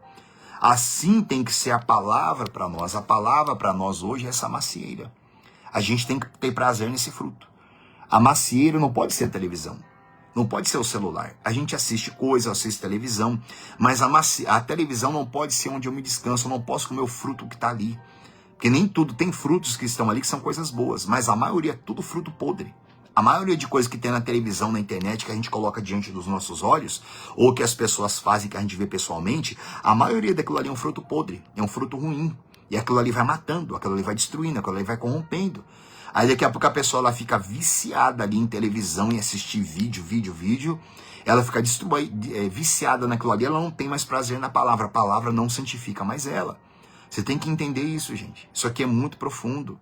Assim tem que ser a palavra para nós. A palavra para nós hoje é essa macieira. A gente tem que ter prazer nesse fruto. A macieira não pode ser a televisão. Não pode ser o celular. A gente assiste coisa, assiste televisão, mas a televisão não pode ser onde eu me descanso. Eu não posso comer o fruto que está ali. Porque nem tudo, tem frutos que estão ali que são coisas boas, mas a maioria é tudo fruto podre. A maioria de coisas que tem na televisão, na internet, que a gente coloca diante dos nossos olhos, ou que as pessoas fazem, que a gente vê pessoalmente, a maioria daquilo ali é um fruto podre, é um fruto ruim. E aquilo ali vai matando, aquilo ali vai destruindo, aquilo ali vai corrompendo. Aí daqui a pouco a pessoa ela fica viciada ali em televisão, em assistir vídeo. Ela fica viciada naquilo ali, ela não tem mais prazer na palavra. A palavra não santifica mais ela. Você tem que entender isso, gente. Isso aqui é muito profundo.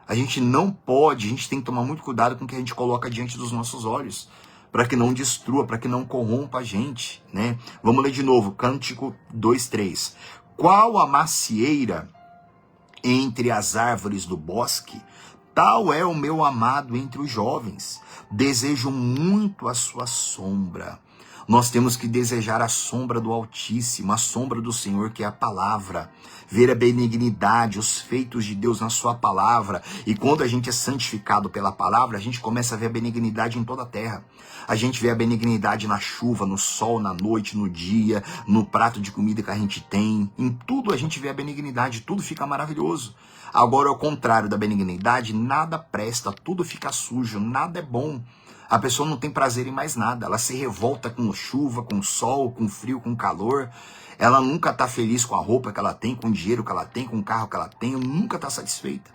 A gente não pode, a gente tem que tomar muito cuidado com o que a gente coloca diante dos nossos olhos, para que não destrua, para que não corrompa a gente, né? Vamos ler de novo, Cântico 2:3. Qual a macieira entre as árvores do bosque, tal é o meu amado entre os jovens. Desejo muito a sua sombra. Nós temos que desejar a sombra do Altíssimo, a sombra do Senhor, que é a palavra. Ver a benignidade, os feitos de Deus na sua palavra. E quando a gente é santificado pela palavra, a gente começa a ver a benignidade em toda a terra. A gente vê a benignidade na chuva, no sol, na noite, no dia, no prato de comida que a gente tem. Em tudo a gente vê a benignidade, tudo fica maravilhoso. Agora, ao contrário da benignidade, nada presta, tudo fica sujo, nada é bom. A pessoa não tem prazer em mais nada. Ela se revolta com chuva, com sol, com frio, com calor. Ela nunca está feliz com a roupa que ela tem, com o dinheiro que ela tem, com o carro que ela tem. Nunca está satisfeita.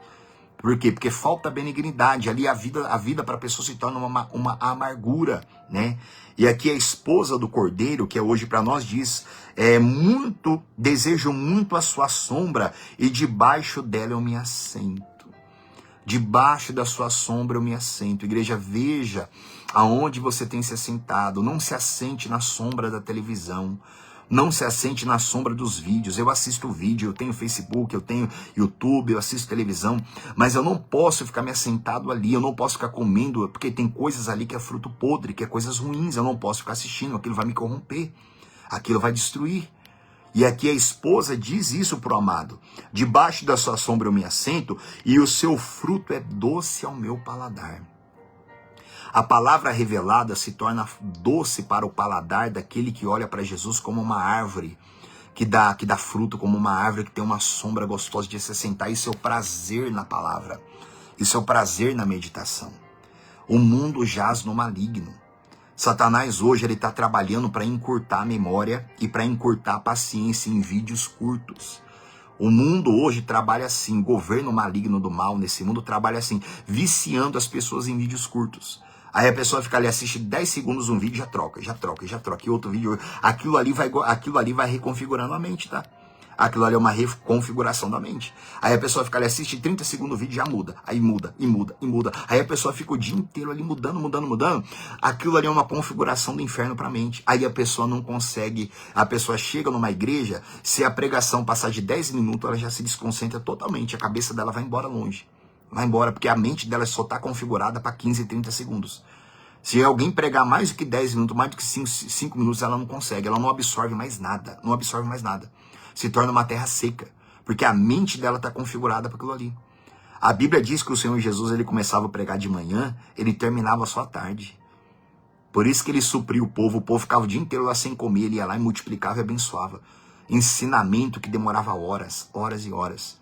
Por quê? Porque falta benignidade. Ali a vida para a pessoa se torna uma amargura, né? E aqui a esposa do Cordeiro, que é hoje para nós, diz: desejo muito a sua sombra e debaixo dela eu me assento. Debaixo da sua sombra eu me assento. Igreja, veja aonde você tem se assentado. Não se assente na sombra da televisão. Não se assente na sombra dos vídeos. Eu assisto vídeo, eu tenho Facebook, eu tenho YouTube, eu assisto televisão. Mas eu não posso ficar me assentado ali. Eu não posso ficar comendo, porque tem coisas ali que é fruto podre, que é coisas ruins. Eu não posso ficar assistindo. Aquilo vai me corromper. Aquilo vai destruir. E aqui a esposa diz isso para o amado: debaixo da sua sombra eu me assento, e o seu fruto é doce ao meu paladar. A palavra revelada se torna doce para o paladar daquele que olha para Jesus como uma árvore que dá fruto, como uma árvore que tem uma sombra gostosa de se sentar. Isso é o prazer na palavra. Isso é o prazer na meditação. O mundo jaz no maligno. Satanás hoje ele está trabalhando para encurtar a memória e para encurtar a paciência em vídeos curtos. O mundo hoje trabalha assim, o governo maligno do mal nesse mundo trabalha assim, viciando as pessoas em vídeos curtos. Aí a pessoa fica ali, assiste 10 segundos um vídeo, já troca. E outro vídeo, aquilo ali vai reconfigurando a mente, tá? Aquilo ali é uma reconfiguração da mente. Aí a pessoa fica ali, assiste 30 segundos o vídeo, já muda. Aí muda. Aí a pessoa fica o dia inteiro ali mudando. Aquilo ali é uma configuração do inferno para a mente. Aí a pessoa não consegue, a pessoa chega numa igreja, se a pregação passar de 10 minutos, ela já se desconcentra totalmente. A cabeça dela vai embora longe. Vai embora, porque a mente dela só está configurada para 15, 30 segundos. Se alguém pregar mais do que 10 minutos, mais do que 5 minutos, ela não consegue. Ela não absorve mais nada. Se torna uma terra seca, porque a mente dela está configurada para aquilo ali. A Bíblia diz que o Senhor Jesus ele começava a pregar de manhã, ele terminava só à tarde. Por isso que ele supriu o povo ficava o dia inteiro lá sem comer, ele ia lá e multiplicava e abençoava. Ensinamento que demorava horas e horas.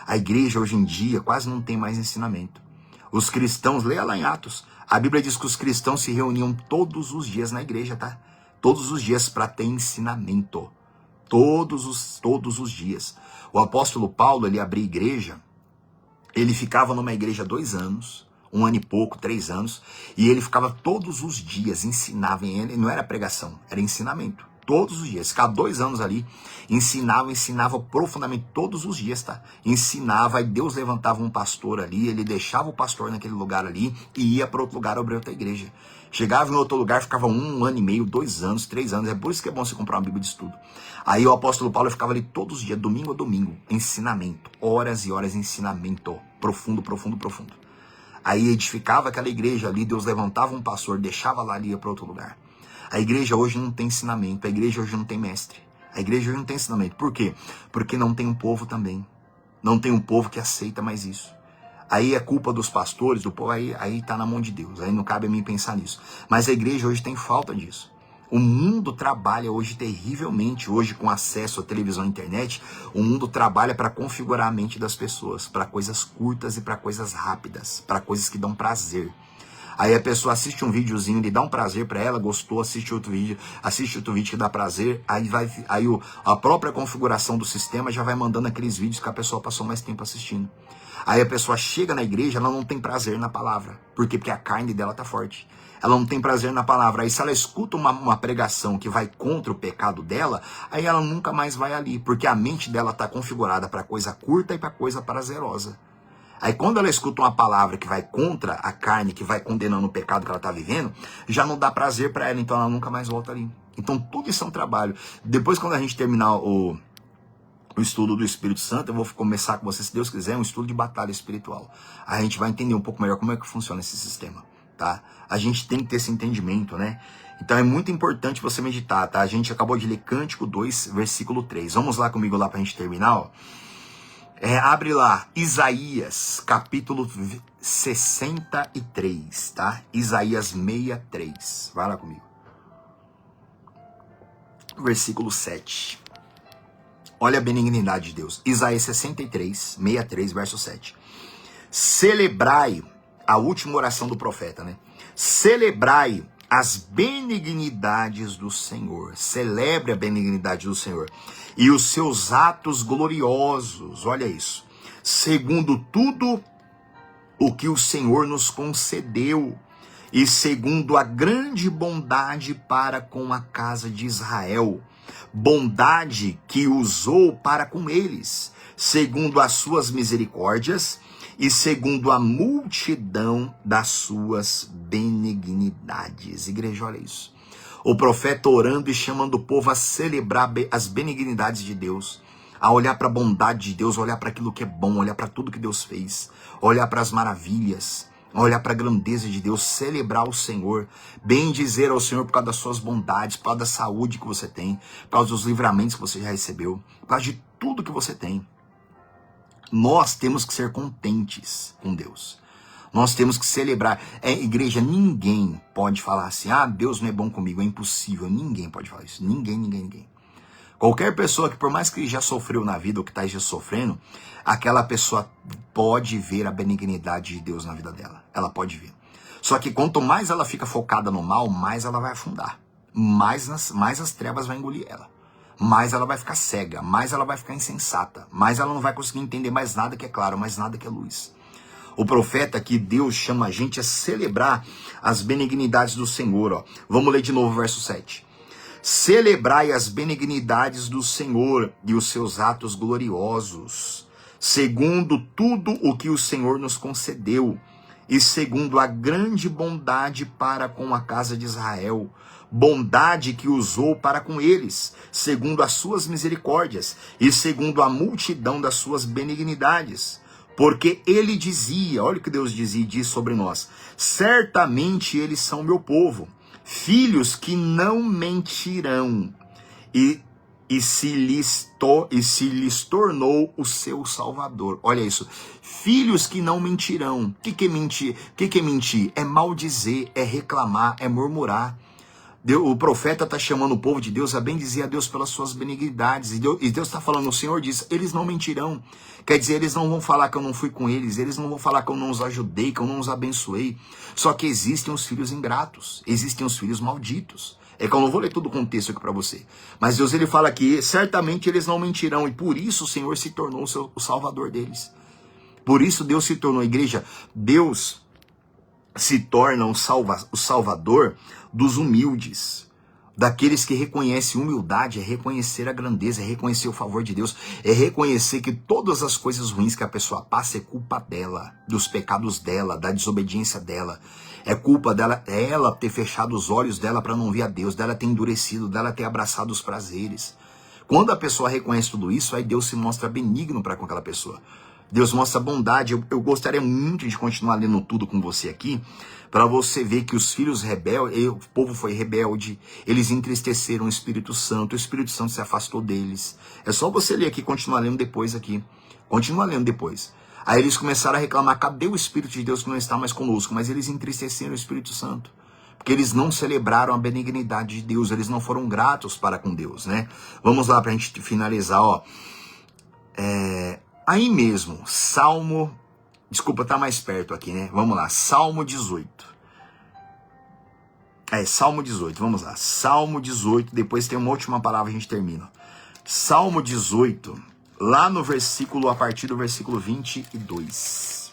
A igreja hoje em dia quase não tem mais ensinamento. Os cristãos, leia lá em Atos, a Bíblia diz que os cristãos se reuniam todos os dias na igreja, tá? Todos os dias para ter ensinamento. Todos os dias. O apóstolo Paulo, ele abria igreja, ele ficava numa igreja 2 anos, 1 ano e pouco, 3 anos, e ele ficava todos os dias, ensinava, não era pregação, era ensinamento. Todos os dias, ficava 2 anos ali, ensinava profundamente todos os dias, tá? Ensinava, aí Deus levantava um pastor ali, ele deixava o pastor naquele lugar ali e ia para outro lugar abrir outra igreja. Chegava em outro lugar, ficava 1 ano e meio, 2 anos, 3 anos, é por isso que é bom você comprar uma Bíblia de estudo. Aí o apóstolo Paulo ficava ali todos os dias, domingo a domingo, ensinamento, horas e horas de ensinamento, profundo. Aí edificava aquela igreja ali, Deus levantava um pastor, deixava lá e ia para outro lugar. A igreja hoje não tem ensinamento, a igreja hoje não tem mestre. A igreja hoje não tem ensinamento. Por quê? Porque não tem um povo também. Não tem um povo que aceita mais isso. Aí é culpa dos pastores, do povo, aí tá na mão de Deus. Aí não cabe a mim pensar nisso. Mas a igreja hoje tem falta disso. O mundo trabalha hoje terrivelmente, hoje com acesso à televisão e internet, o mundo trabalha para configurar a mente das pessoas, para coisas curtas e para coisas rápidas, para coisas que dão prazer. Aí a pessoa assiste um videozinho, ele dá um prazer para ela, gostou, assiste outro vídeo que dá prazer, a própria configuração do sistema já vai mandando aqueles vídeos que a pessoa passou mais tempo assistindo. Aí a pessoa chega na igreja, ela não tem prazer na palavra. Por quê? Porque a carne dela tá forte. Ela não tem prazer na palavra. Aí se ela escuta uma pregação que vai contra o pecado dela, aí ela nunca mais vai ali, porque a mente dela tá configurada para coisa curta e para coisa prazerosa. Aí quando ela escuta uma palavra que vai contra a carne, que vai condenando o pecado que ela está vivendo, já não dá prazer para ela, então ela nunca mais volta ali. Então tudo isso é um trabalho. Depois quando a gente terminar o estudo do Espírito Santo, eu vou começar com você, se Deus quiser, um estudo de batalha espiritual. Aí a gente vai entender um pouco melhor como é que funciona esse sistema, tá? A gente tem que ter esse entendimento, né? Então é muito importante você meditar, tá? A gente acabou de ler Cântico 2, versículo 3. Vamos lá comigo lá pra gente terminar, ó. Abre lá, Isaías, capítulo 63, tá? Isaías 63, vai lá comigo. Versículo 7. Olha a benignidade de Deus. Isaías 63, verso 7. Celebrai, a última oração do profeta, né? Celebrai as benignidades do Senhor. Celebre a benignidade do Senhor. E os seus atos gloriosos. Olha isso. Segundo tudo o que o Senhor nos concedeu. E segundo a grande bondade para com a casa de Israel. Bondade que usou para com eles. Segundo as suas misericórdias. E segundo a multidão das suas benignidades. Igreja, olha isso. O profeta orando e chamando o povo a celebrar as benignidades de Deus. A olhar para a bondade de Deus, olhar para aquilo que é bom, olhar para tudo que Deus fez. Olhar para as maravilhas. olhar para a grandeza de Deus, celebrar o Senhor, bendizer ao Senhor por causa das suas bondades, por causa da saúde que você tem, por causa dos livramentos que você já recebeu, por causa de tudo que você tem. Nós temos que ser contentes com Deus. Nós temos que celebrar. Igreja, ninguém pode falar assim, Deus não é bom comigo, é impossível. Ninguém pode falar isso. Ninguém. Qualquer pessoa que, por mais que já sofreu na vida ou que está já sofrendo, aquela pessoa pode ver a benignidade de Deus na vida dela. Ela pode ver. Só que quanto mais ela fica focada no mal, mais ela vai afundar. Mais as trevas vão engolir ela. Mais ela vai ficar cega. Mais ela vai ficar insensata. Mais ela não vai conseguir entender mais nada que é claro, mais nada que é luz. O profeta aqui, Deus chama a gente a celebrar as benignidades do Senhor. Ó. Vamos ler de novo o verso 7. Celebrai as benignidades do Senhor e os seus atos gloriosos, segundo tudo o que o Senhor nos concedeu, e segundo a grande bondade para com a casa de Israel, bondade que usou para com eles, segundo as suas misericórdias, e segundo a multidão das suas benignidades. Porque ele dizia, olha o que Deus dizia e diz sobre nós, certamente eles são meu povo, filhos que não mentirão, e se lhes tornou o seu Salvador. Olha isso, filhos que não mentirão. O que é mentir? O que é mentir? É maldizer, é reclamar, é murmurar. O profeta está chamando o povo de Deus a bendizer a Deus pelas suas benignidades. E Deus está falando, o Senhor diz, eles não mentirão. Quer dizer, eles não vão falar que eu não fui com eles não vão falar que eu não os ajudei, que eu não os abençoei. Só que existem os filhos ingratos, existem os filhos malditos. É que eu não vou ler todo o contexto aqui para você. Mas Deus, ele fala que certamente eles não mentirão. E por isso o Senhor se tornou o Salvador deles. Por isso Deus se tornou, igreja, Deus se torna o Salvador dos humildes, daqueles que reconhecem humildade, é reconhecer a grandeza, é reconhecer o favor de Deus, é reconhecer que todas as coisas ruins que a pessoa passa é culpa dela, dos pecados dela, da desobediência dela, é culpa dela, é ela ter fechado os olhos dela para não ver a Deus, dela ter endurecido, dela ter abraçado os prazeres. Quando a pessoa reconhece tudo isso, aí Deus se mostra benigno para com aquela pessoa. Deus mostra bondade. Eu gostaria muito de continuar lendo tudo com você aqui, para você ver que os filhos rebeldes, o povo foi rebelde, eles entristeceram o Espírito Santo se afastou deles. É só você ler aqui, continuar lendo depois aqui. Continua lendo depois. Aí eles começaram a reclamar, cadê o Espírito de Deus que não está mais conosco? Mas eles entristeceram o Espírito Santo, porque eles não celebraram a benignidade de Deus, eles não foram gratos para com Deus, né? Vamos lá para a gente finalizar, ó. Aí mesmo, Salmo, desculpa, tá mais perto aqui, né? Vamos lá, Salmo 18. Salmo 18, vamos lá. Salmo 18, depois tem uma última palavra, a gente termina. Salmo 18, lá no versículo, a partir do versículo 22.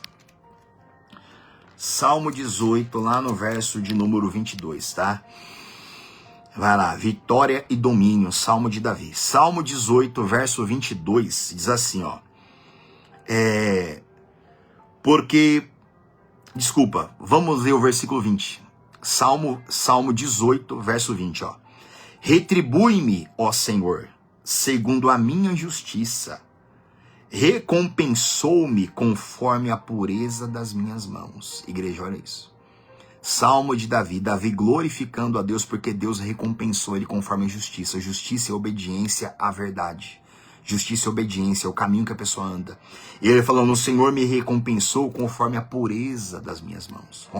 Salmo 18, lá no verso de número 22, tá? Vai lá, vitória e domínio, Salmo de Davi. Salmo 18, verso 22, diz assim, ó. Vamos ler o versículo 20. Salmo 18, verso 20, ó. Retribui-me, ó Senhor, segundo a minha justiça. Recompensou-me conforme a pureza das minhas mãos. Igreja, olha isso. Salmo de Davi, Davi glorificando a Deus porque Deus recompensou ele conforme a justiça. Justiça é obediência à verdade. Justiça e obediência é o caminho que a pessoa anda. E ele falando, o Senhor me recompensou conforme a pureza das minhas mãos.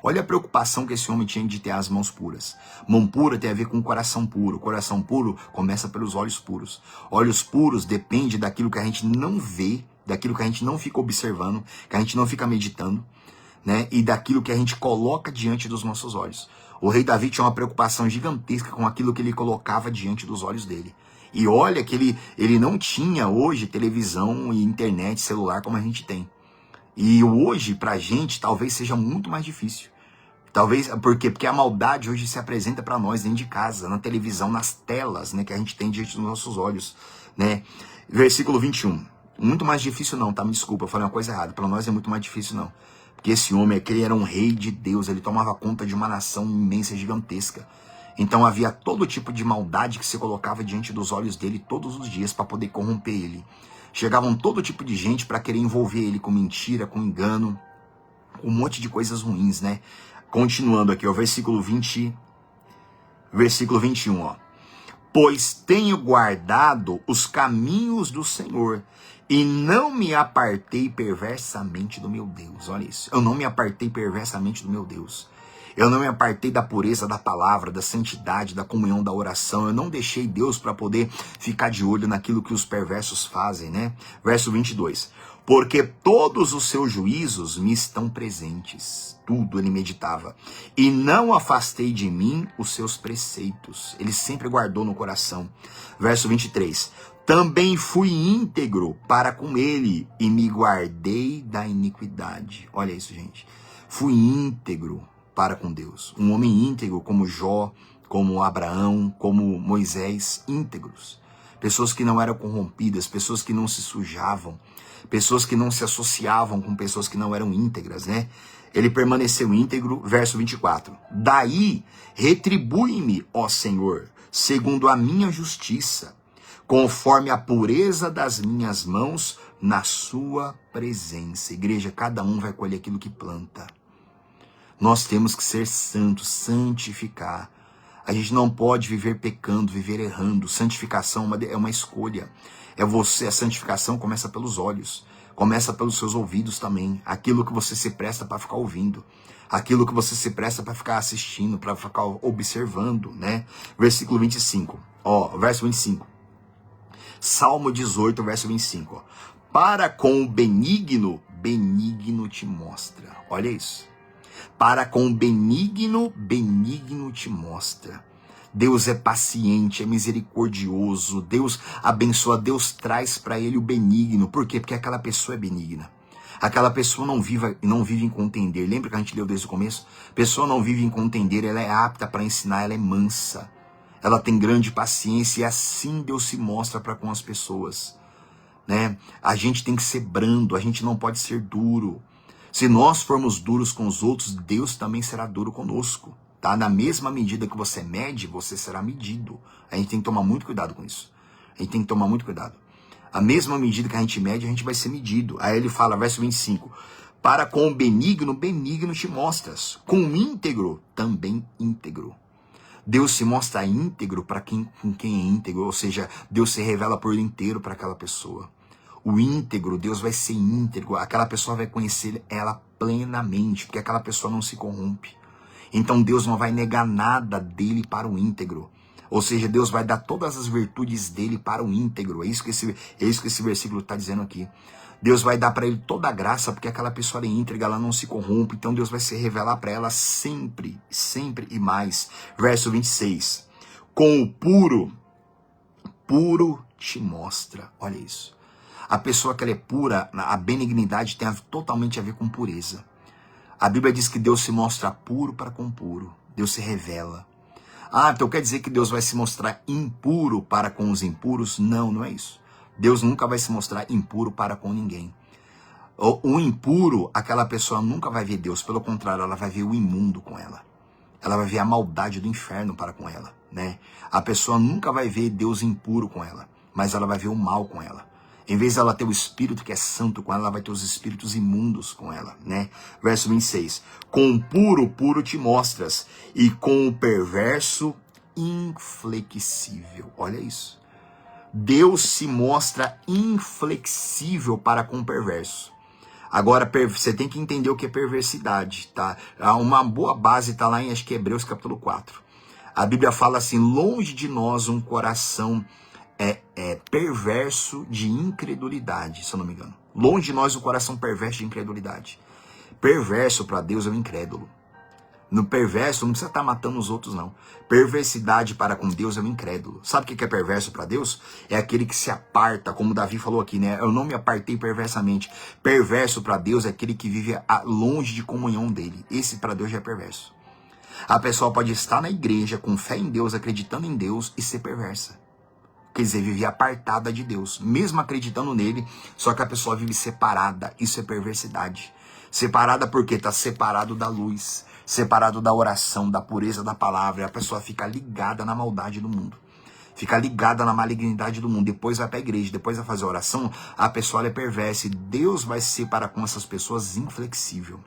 Olha a preocupação que esse homem tinha de ter as mãos puras. Mão pura tem a ver com coração puro. Coração puro começa pelos olhos puros. Olhos puros depende daquilo que a gente não vê, daquilo que a gente não fica observando, que a gente não fica meditando, né? E daquilo que a gente coloca diante dos nossos olhos. O rei Davi tinha uma preocupação gigantesca com aquilo que ele colocava diante dos olhos dele. E olha que ele não tinha hoje televisão e internet, celular como a gente tem. E hoje, pra gente, talvez seja muito mais difícil. Talvez, por quê? Porque a maldade hoje se apresenta para nós dentro de casa, na televisão, nas telas, né, que a gente tem diante dos nossos olhos, né? Versículo 21. Muito mais difícil não, tá? Me desculpa, eu falei uma coisa errada. Para nós é muito mais difícil não. Porque esse homem, ele era um rei de Deus, ele tomava conta de uma nação imensa, gigantesca. Então havia todo tipo de maldade que se colocava diante dos olhos dele todos os dias para poder corromper ele. Chegavam todo tipo de gente para querer envolver ele com mentira, com engano, com um monte de coisas ruins, né? Continuando aqui, ó, versículo 21, ó. Pois tenho guardado os caminhos do Senhor e não me apartei perversamente do meu Deus. Olha isso. Eu não me apartei perversamente do meu Deus. Eu não me apartei da pureza da palavra, da santidade, da comunhão, da oração. Eu não deixei Deus para poder ficar de olho naquilo que os perversos fazem, né? Verso 22. Porque todos os seus juízos me estão presentes. Tudo ele meditava. E não afastei de mim os seus preceitos. Ele sempre guardou no coração. Verso 23. Também fui íntegro para com ele e me guardei da iniquidade. Olha isso, gente. Fui íntegro para com Deus. Um homem íntegro como Jó, como Abraão, como Moisés, íntegros. Pessoas que não eram corrompidas, pessoas que não se sujavam, pessoas que não se associavam com pessoas que não eram íntegras, né? Ele permaneceu íntegro, verso 24. Daí, retribui-me, ó Senhor, segundo a minha justiça, conforme a pureza das minhas mãos na sua presença. Igreja, cada um vai colher aquilo que planta. Nós temos que ser santos, santificar. A gente não pode viver pecando, viver errando. Santificação é uma escolha. A santificação começa pelos olhos, começa pelos seus ouvidos também. Aquilo que você se presta para ficar ouvindo, aquilo que você se presta para ficar assistindo, para ficar observando, né? Versículo 25, verso 25. Salmo 18, verso 25. Ó. Para com o benigno, benigno te mostra. Olha isso. Para com o benigno, benigno te mostra. Deus é paciente, é misericordioso. Deus abençoa, Deus traz para ele o benigno. Por quê? Porque aquela pessoa é benigna. Aquela pessoa não vive em contender. Lembra que a gente leu desde o começo? A pessoa não vive em contender, ela é apta para ensinar, ela é mansa. Ela tem grande paciência e assim Deus se mostra para com as pessoas, né? A gente tem que ser brando, a gente não pode ser duro. Se nós formos duros com os outros, Deus também será duro conosco, tá? Na mesma medida que você mede, você será medido. A gente tem que tomar muito cuidado com isso. A gente tem que tomar muito cuidado. A mesma medida que a gente mede, a gente vai ser medido. Aí ele fala, verso 25, para com o benigno, benigno te mostras, com o íntegro, também íntegro. Deus se mostra íntegro para com quem é íntegro, ou seja, Deus se revela por inteiro para aquela pessoa. O íntegro, Deus vai ser íntegro, aquela pessoa vai conhecer ela plenamente, porque aquela pessoa não se corrompe. Então Deus não vai negar nada dele para o íntegro. Ou seja, Deus vai dar todas as virtudes dele para o íntegro. É isso que esse versículo está dizendo aqui. Deus vai dar para ele toda a graça, porque aquela pessoa é íntegra, ela não se corrompe. Então Deus vai se revelar para ela sempre, sempre e mais. Verso 26. Com o puro te mostra. Olha isso. A pessoa que ela é pura, a benignidade tem totalmente a ver com pureza. A Bíblia diz que Deus se mostra puro para com puro. Deus se revela. Ah, então quer dizer que Deus vai se mostrar impuro para com os impuros? Não, não é isso. Deus nunca vai se mostrar impuro para com ninguém. O impuro, aquela pessoa nunca vai ver Deus. Pelo contrário, ela vai ver o imundo com ela. Ela vai ver a maldade do inferno para com ela, né? A pessoa nunca vai ver Deus impuro com ela, mas ela vai ver o mal com ela. Em vez de ela ter o espírito que é santo com ela vai ter os espíritos imundos com ela, né? Verso 26. Com o puro te mostras, e com o perverso, inflexível. Olha isso. Deus se mostra inflexível para com o perverso. Agora, você tem que entender o que é perversidade, tá? Uma boa base está lá em, acho que Hebreus capítulo 4. A Bíblia fala assim, longe de nós um coração perverso de incredulidade, se eu não me engano. Longe de nós o coração perverso de incredulidade. Perverso para Deus é o incrédulo. No perverso não precisa estar matando os outros, não. Perversidade para com Deus é o incrédulo. Sabe o que é perverso para Deus? É aquele que se aparta, como Davi falou aqui, né? Eu não me apartei perversamente. Perverso para Deus é aquele que vive longe de comunhão dele. Esse para Deus já é perverso. A pessoa pode estar na igreja com fé em Deus, acreditando em Deus e ser perversa. Quer dizer, vive apartada de Deus, mesmo acreditando nele, só que a pessoa vive separada. Isso é perversidade. Separada porque está separado da luz, separado da oração, da pureza da palavra. E a pessoa fica ligada na maldade do mundo, fica ligada na malignidade do mundo. Depois vai para a igreja, depois vai fazer oração, a pessoa é perversa. E Deus vai ser para com essas pessoas inflexível.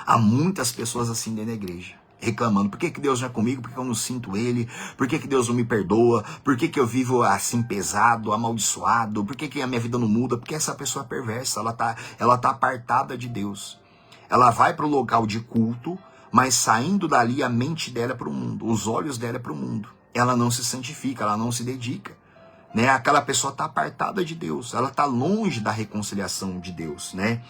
Há muitas pessoas assim dentro da igreja, reclamando, por que Deus não é comigo, por que eu não sinto Ele, por que Deus não me perdoa, por que eu vivo assim pesado, amaldiçoado, por que a minha vida não muda, porque essa pessoa é perversa, ela tá apartada de Deus. Ela vai para o local de culto, mas saindo dali a mente dela é para o mundo, os olhos dela é para o mundo. Ela não se santifica, ela não se dedica. Né? Aquela pessoa está apartada de Deus, ela está longe da reconciliação de Deus, né?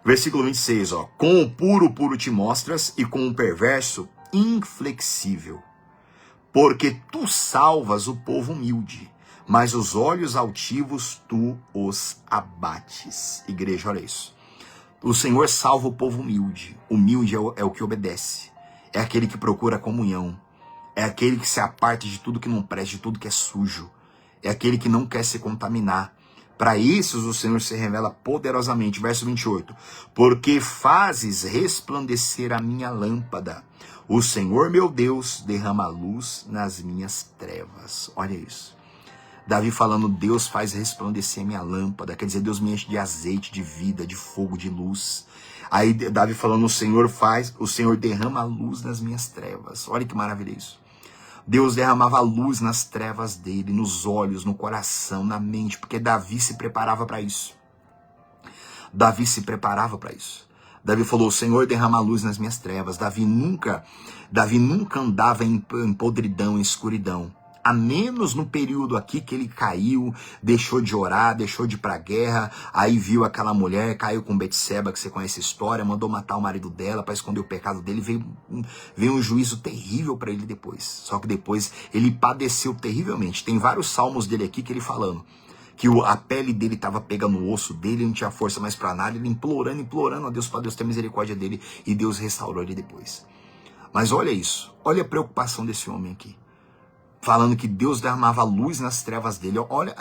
Versículo 26, ó. Com o puro te mostras, e com o perverso, inflexível. Porque tu salvas o povo humilde, mas os olhos altivos tu os abates. Igreja, olha isso. O Senhor salva o povo humilde. Humilde é o que obedece. É aquele que procura comunhão. É aquele que se aparta de tudo que não presta, de tudo que é sujo. É aquele que não quer se contaminar. Para esses o Senhor se revela poderosamente. Verso 28. Porque fazes resplandecer a minha lâmpada. O Senhor meu Deus derrama luz nas minhas trevas. Olha isso. Davi falando, Deus faz resplandecer a minha lâmpada. Quer dizer, Deus me enche de azeite, de vida, de fogo, de luz. Aí Davi falando, o Senhor derrama luz nas minhas trevas. Olha que maravilha isso. Deus derramava luz nas trevas dele, nos olhos, no coração, na mente, porque Davi se preparava para isso. Davi se preparava para isso. Davi falou, o Senhor derrama luz nas minhas trevas. Davi nunca andava em podridão, em escuridão. A menos no período aqui que ele caiu, deixou de orar, deixou de ir pra guerra, aí viu aquela mulher, caiu com Betseba, que você conhece a história, mandou matar o marido dela para esconder o pecado dele, veio um juízo terrível para ele depois. Só que depois ele padeceu terrivelmente. Tem vários salmos dele aqui que ele falando que a pele dele estava pegando no osso dele, não tinha força mais para nada, ele implorando a Deus para Deus ter misericórdia dele, e Deus restaurou ele depois. Mas olha isso, olha a preocupação desse homem aqui. Falando que Deus derramava luz nas trevas dele. Olha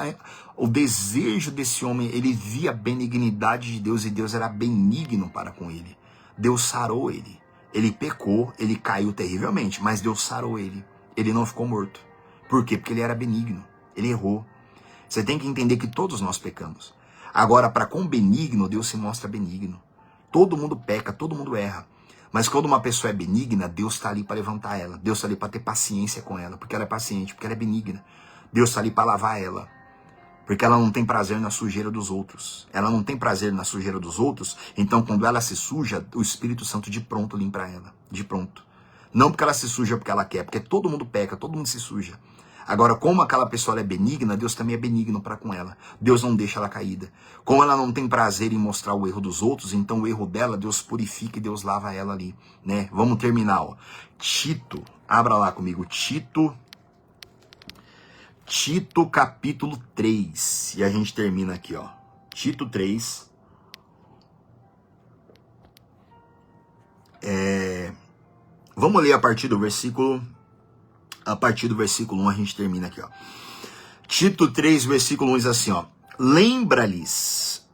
o desejo desse homem. Ele via a benignidade de Deus e Deus era benigno para com ele. Deus sarou ele. Ele pecou, ele caiu terrivelmente, mas Deus sarou ele. Ele não ficou morto. Por quê? Porque ele era benigno. Ele errou. Você tem que entender que todos nós pecamos. Agora, para com benigno, Deus se mostra benigno. Todo mundo peca, todo mundo erra. Mas quando uma pessoa é benigna, Deus está ali para levantar ela. Deus está ali para ter paciência com ela, porque ela é paciente, porque ela é benigna. Deus está ali para lavar ela, porque ela não tem prazer na sujeira dos outros. Ela não tem prazer na sujeira dos outros, então quando ela se suja, o Espírito Santo de pronto limpa ela, de pronto. Não porque ela se suja porque ela quer, porque todo mundo peca, todo mundo se suja. Agora, como aquela pessoa é benigna, Deus também é benigno para com ela. Deus não deixa ela caída. Como ela não tem prazer em mostrar o erro dos outros, então o erro dela, Deus purifica e Deus lava ela ali, né? Vamos terminar, ó. Tito, abra lá comigo, Tito capítulo 3. E a gente termina aqui, ó. Tito 3. Vamos ler a partir do versículo 1, a gente termina aqui, ó. Tito 3, versículo 1 diz assim, ó. Lembra-lhes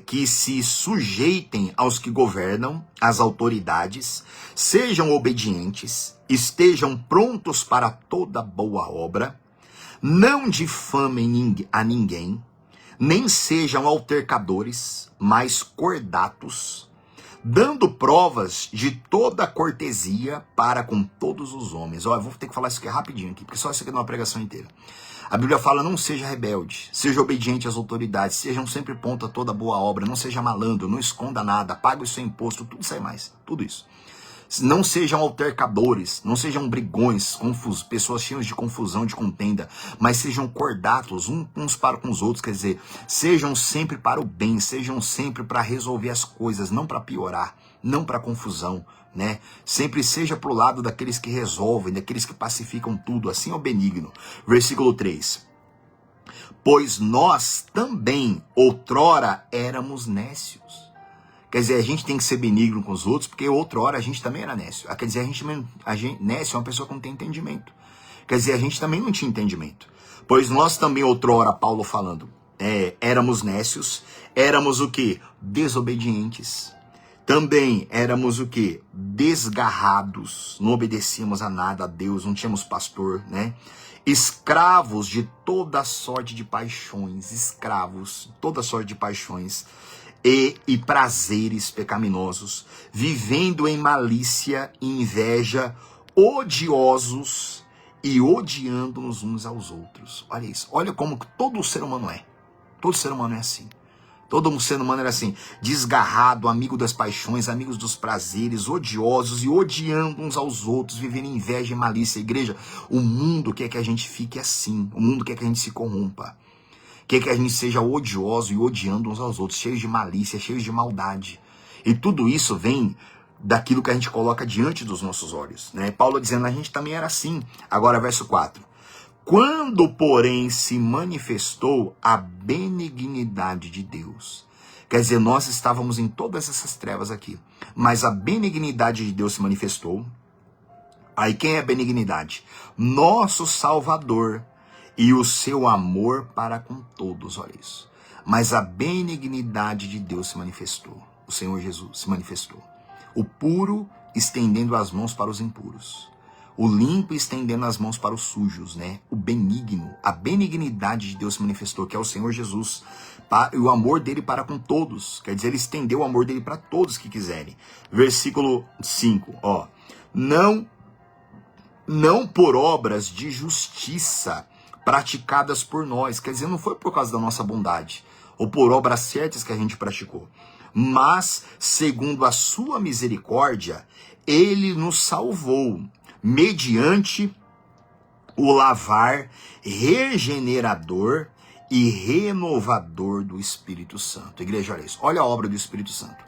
que se sujeitem aos que governam, às autoridades, sejam obedientes, estejam prontos para toda boa obra, não difamem a ninguém, nem sejam altercadores, mas cordatos, dando provas de toda cortesia para com todos os homens. Ó, eu vou ter que falar isso aqui rapidinho aqui, porque só isso aqui não é uma pregação inteira. A Bíblia fala, não seja rebelde, seja obediente às autoridades, sejam sempre pronto a toda boa obra, não seja malandro, não esconda nada, pague o seu imposto, tudo isso aí mais, tudo isso. Não sejam altercadores, não sejam brigões, pessoas cheias de confusão, de contenda, mas sejam cordatos uns para com os outros, quer dizer, sejam sempre para o bem, sejam sempre para resolver as coisas, não para piorar, não para confusão, né? Sempre seja pro lado daqueles que resolvem, daqueles que pacificam tudo, assim é o benigno. Versículo 3. Pois nós também outrora éramos nécios. Quer dizer, a gente tem que ser benigno com os outros, porque outrora a gente também era nécio. Quer dizer, nécio é uma pessoa que não tem entendimento. Quer dizer, a gente também não tinha entendimento. Pois nós também outrora, Paulo falando, éramos nécios, éramos o quê? Desobedientes. Também éramos o quê? Desgarrados, não obedecíamos a nada, a Deus, não tínhamos pastor, né? Escravos de toda sorte de paixões, e prazeres pecaminosos, vivendo em malícia e inveja, odiosos e odiando-nos uns aos outros. Olha isso, olha como todo ser humano é. Todo ser humano é assim. Todo ser humano era assim, desgarrado, amigo das paixões, amigos dos prazeres, odiosos e odiando uns aos outros, vivendo em inveja e malícia. Igreja, o mundo quer que a gente fique assim, o mundo quer que a gente se corrompa. Quer que a gente seja odioso e odiando uns aos outros, cheios de malícia, cheios de maldade. E tudo isso vem daquilo que a gente coloca diante dos nossos olhos, né? Paulo dizendo, a gente também era assim. Agora, verso 4. Quando, porém, se manifestou a benignidade de Deus. Quer dizer, nós estávamos em todas essas trevas aqui. Mas a benignidade de Deus se manifestou. Aí quem é a benignidade? Nosso Salvador. E o seu amor para com todos, olha isso. Mas a benignidade de Deus se manifestou. O Senhor Jesus se manifestou. O puro estendendo as mãos para os impuros. O limpo estendendo as mãos para os sujos, né? O benigno, a benignidade de Deus se manifestou, que é o Senhor Jesus. E o amor dele para com todos. Quer dizer, ele estendeu o amor dele para todos que quiserem. Versículo 5, ó. Não por obras de justiça praticadas por nós, quer dizer, não foi por causa da nossa bondade, ou por obras certas que a gente praticou, mas, segundo a sua misericórdia, ele nos salvou, mediante o lavar regenerador e renovador do Espírito Santo. Igreja, olha isso, olha a obra do Espírito Santo.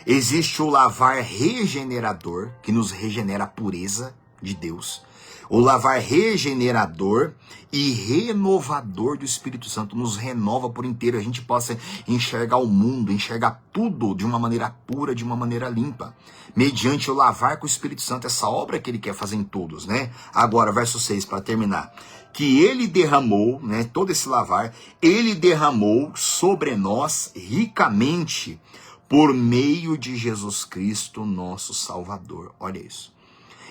Existe o lavar regenerador, que nos regenera a pureza de Deus. O lavar regenerador e renovador do Espírito Santo nos renova por inteiro. A gente possa enxergar o mundo, enxergar tudo de uma maneira pura, de uma maneira limpa. Mediante o lavar com o Espírito Santo, essa obra que ele quer fazer em todos, né? Agora, verso 6, para terminar. Que ele derramou, né? Todo esse lavar, ele derramou sobre nós ricamente por meio de Jesus Cristo, nosso Salvador. Olha isso.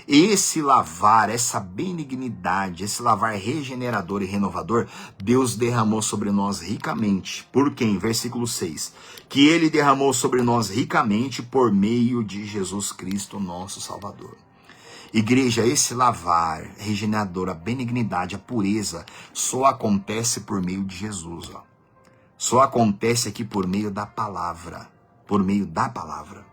Esse lavar, essa benignidade, esse lavar regenerador e renovador, Deus derramou sobre nós ricamente. Por quem? Versículo 6. Que ele derramou sobre nós ricamente por meio de Jesus Cristo, nosso Salvador. Igreja, esse lavar regenerador, a benignidade, a pureza, só acontece por meio de Jesus. Ó. Só acontece aqui por meio da palavra. Por meio da palavra.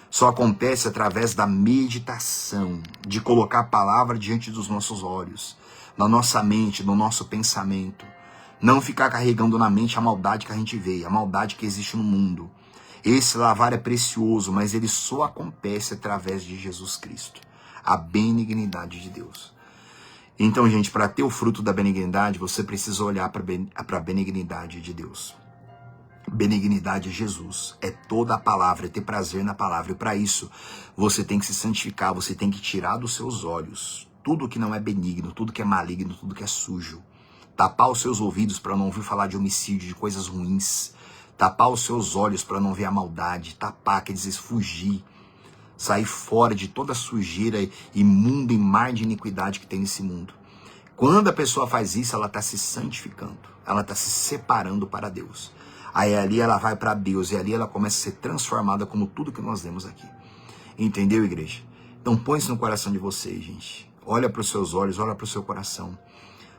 Só acontece através da meditação, de colocar a palavra diante dos nossos olhos, na nossa mente, no nosso pensamento. Não ficar carregando na mente a maldade que a gente vê, a maldade que existe no mundo. Esse lavar é precioso, mas ele só acontece através de Jesus Cristo. A benignidade de Deus. Então, gente, para ter o fruto da benignidade, você precisa olhar para a benignidade de Deus. Benignidade é Jesus, é toda a palavra, é ter prazer na palavra. E para isso, você tem que se santificar, você tem que tirar dos seus olhos tudo que não é benigno, tudo que é maligno, tudo que é sujo. Tapar os seus ouvidos para não ouvir falar de homicídio, de coisas ruins. Tapar os seus olhos para não ver a maldade. Tapar, quer dizer, fugir. Sair fora de toda a sujeira imunda e mar de iniquidade que tem nesse mundo. Quando a pessoa faz isso, ela está se santificando. Ela está se separando para Deus. Aí ali ela vai para Deus e ali ela começa a ser transformada como tudo que nós vemos aqui. Entendeu, igreja? Então põe isso no coração de vocês, gente. Olha para os seus olhos, olha para o seu coração.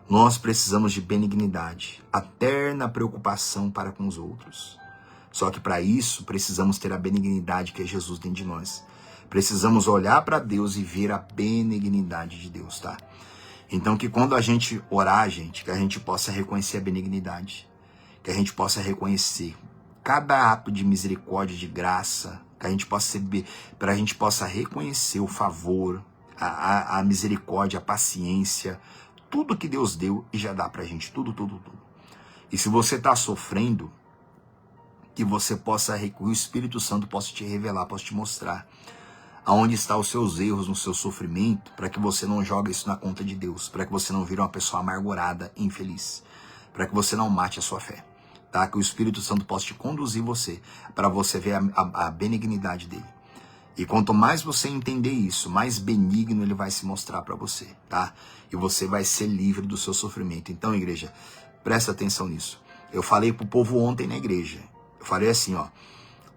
Nós precisamos de benignidade, a terna preocupação para com os outros. Só que para isso precisamos ter a benignidade que é Jesus dentro de nós. Precisamos olhar para Deus e ver a benignidade de Deus, tá? Então que quando a gente orar, gente, que a gente possa reconhecer a benignidade. Que a gente possa reconhecer cada ato de misericórdia, de graça, que a gente possa para a gente possa reconhecer o favor, a misericórdia, a paciência, tudo que Deus deu e já dá pra gente, tudo. E se você está sofrendo, que você possa, que o Espírito Santo possa te revelar, possa te mostrar aonde estão os seus erros no seu sofrimento, para que você não jogue isso na conta de Deus, para que você não vire uma pessoa amargurada, infeliz, para que você não mate a sua fé. Tá? Que o Espírito Santo possa te conduzir você, para você ver a benignidade dele. E quanto mais você entender isso, mais benigno ele vai se mostrar para você, tá? E você vai ser livre do seu sofrimento. Então, igreja, presta atenção nisso. Eu falei pro povo ontem na igreja, eu falei assim, ó,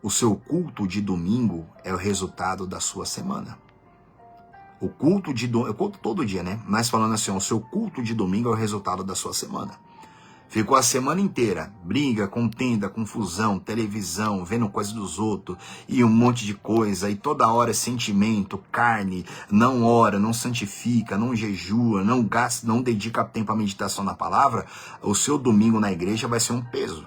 o seu culto de domingo é o resultado da sua semana. O culto de domingo, eu culto todo dia, né? Mas falando assim, o seu culto de domingo é o resultado da sua semana. Ficou a semana inteira, briga, contenda, confusão, televisão, vendo coisa dos outros, e um monte de coisa, e toda hora é sentimento, carne, não ora, não santifica, não jejua, não gasta, não dedica tempo à meditação na palavra, o seu domingo na igreja vai ser um peso.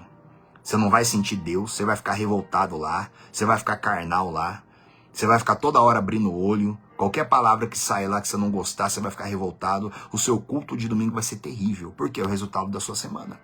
Você não vai sentir Deus, você vai ficar revoltado lá, você vai ficar carnal lá, você vai ficar toda hora abrindo o olho, qualquer palavra que sair lá que você não gostar, você vai ficar revoltado, o seu culto de domingo vai ser terrível, porque é o resultado da sua semana.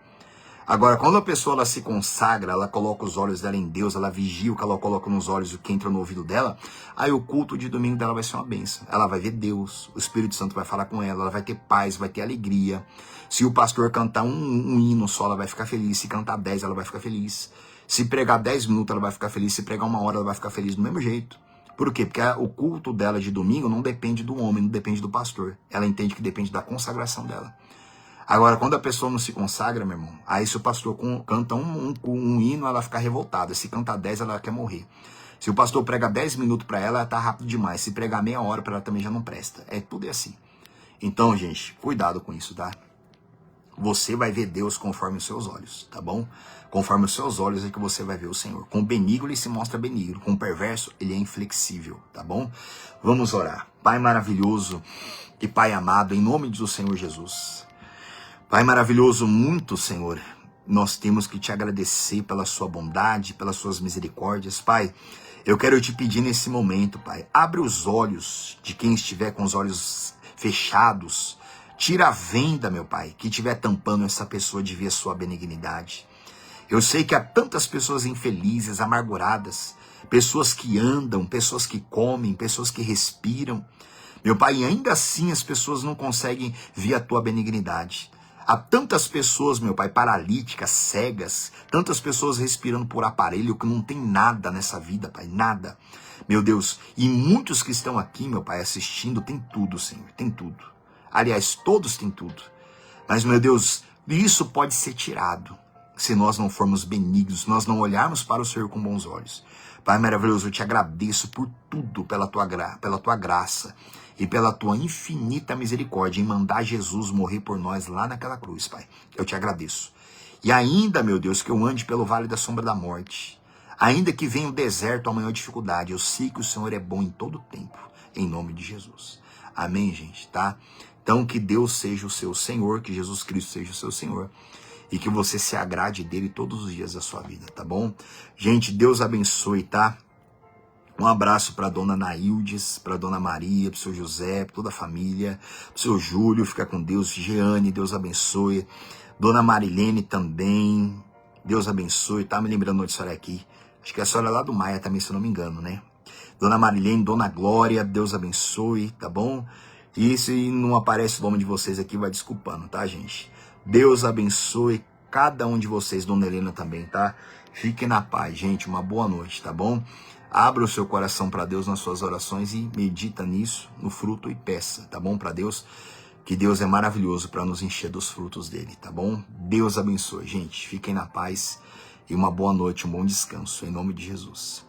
Agora, quando a pessoa ela se consagra, ela coloca os olhos dela em Deus, ela vigia o que ela coloca nos olhos, o que entra no ouvido dela, aí o culto de domingo dela vai ser uma bênção. Ela vai ver Deus, o Espírito Santo vai falar com ela vai ter paz, vai ter alegria. Se o pastor cantar um hino só, ela vai ficar feliz. Se cantar 10, ela vai ficar feliz. Se pregar 10 minutos, ela vai ficar feliz. Se pregar 1 hora, ela vai ficar feliz do mesmo jeito. Por quê? Porque o culto dela de domingo não depende do homem, não depende do pastor. Ela entende que depende da consagração dela. Agora, quando a pessoa não se consagra, meu irmão, aí se o pastor canta um hino, ela fica revoltada. Se cantar 10, ela quer morrer. Se o pastor prega 10 minutos para ela tá rápido demais. Se pregar meia hora para ela também já não presta. Tudo é assim. Então, gente, cuidado com isso, tá? Você vai ver Deus conforme os seus olhos, tá bom? Conforme os seus olhos é que você vai ver o Senhor. Com o benigno ele se mostra benigno, com o perverso ele é inflexível, tá bom? Vamos orar. Pai maravilhoso e Pai amado, em nome do Senhor Jesus. Pai maravilhoso, muito, Senhor, nós temos que te agradecer pela sua bondade, pelas suas misericórdias. Pai, eu quero te pedir nesse momento, Pai, abre os olhos de quem estiver com os olhos fechados. Tira a venda, meu Pai, que estiver tampando essa pessoa de ver a sua benignidade. Eu sei que há tantas pessoas infelizes, amarguradas, pessoas que andam, pessoas que comem, pessoas que respiram. Meu Pai, e ainda assim as pessoas não conseguem ver a tua benignidade. Há tantas pessoas, meu Pai, paralíticas, cegas, tantas pessoas respirando por aparelho que não tem nada nessa vida, Pai, nada. Meu Deus, e muitos que estão aqui, meu Pai, assistindo, tem tudo, Senhor, tem tudo. Aliás, todos têm tudo. Mas, meu Deus, isso pode ser tirado se nós não formos benignos, se nós não olharmos para o Senhor com bons olhos. Pai maravilhoso, eu te agradeço por tudo, pela tua graça e pela tua infinita misericórdia em mandar Jesus morrer por nós lá naquela cruz, Pai. Eu te agradeço. E ainda, meu Deus, que eu ande pelo vale da sombra da morte, ainda que venha o deserto, a maior dificuldade, eu sei que o Senhor é bom em todo tempo, em nome de Jesus. Amém, gente, tá? Então, que Deus seja o seu Senhor, que Jesus Cristo seja o seu Senhor, e que você se agrade dele todos os dias da sua vida, tá bom? Gente, Deus abençoe, tá? Um abraço para dona Naildes, para dona Maria, para o seu José, para toda a família, para o seu Júlio, fica com Deus, Jeane, Deus abençoe, dona Marilene também, Deus abençoe, tá me lembrando onde a senhora é aqui, acho que a senhora é lá do Maia também, se eu não me engano, né? Dona Marilene, dona Glória, Deus abençoe, tá bom? E se não aparece o nome de vocês aqui, vai desculpando, tá, gente? Deus abençoe cada um de vocês, dona Helena também, tá? Fiquem na paz, gente, uma boa noite, tá bom? Abra o seu coração para Deus nas suas orações e medita nisso, no fruto, e peça, tá bom? Para Deus, que Deus é maravilhoso para nos encher dos frutos dele, tá bom? Deus abençoe, gente. Fiquem na paz e uma boa noite, um bom descanso, em nome de Jesus.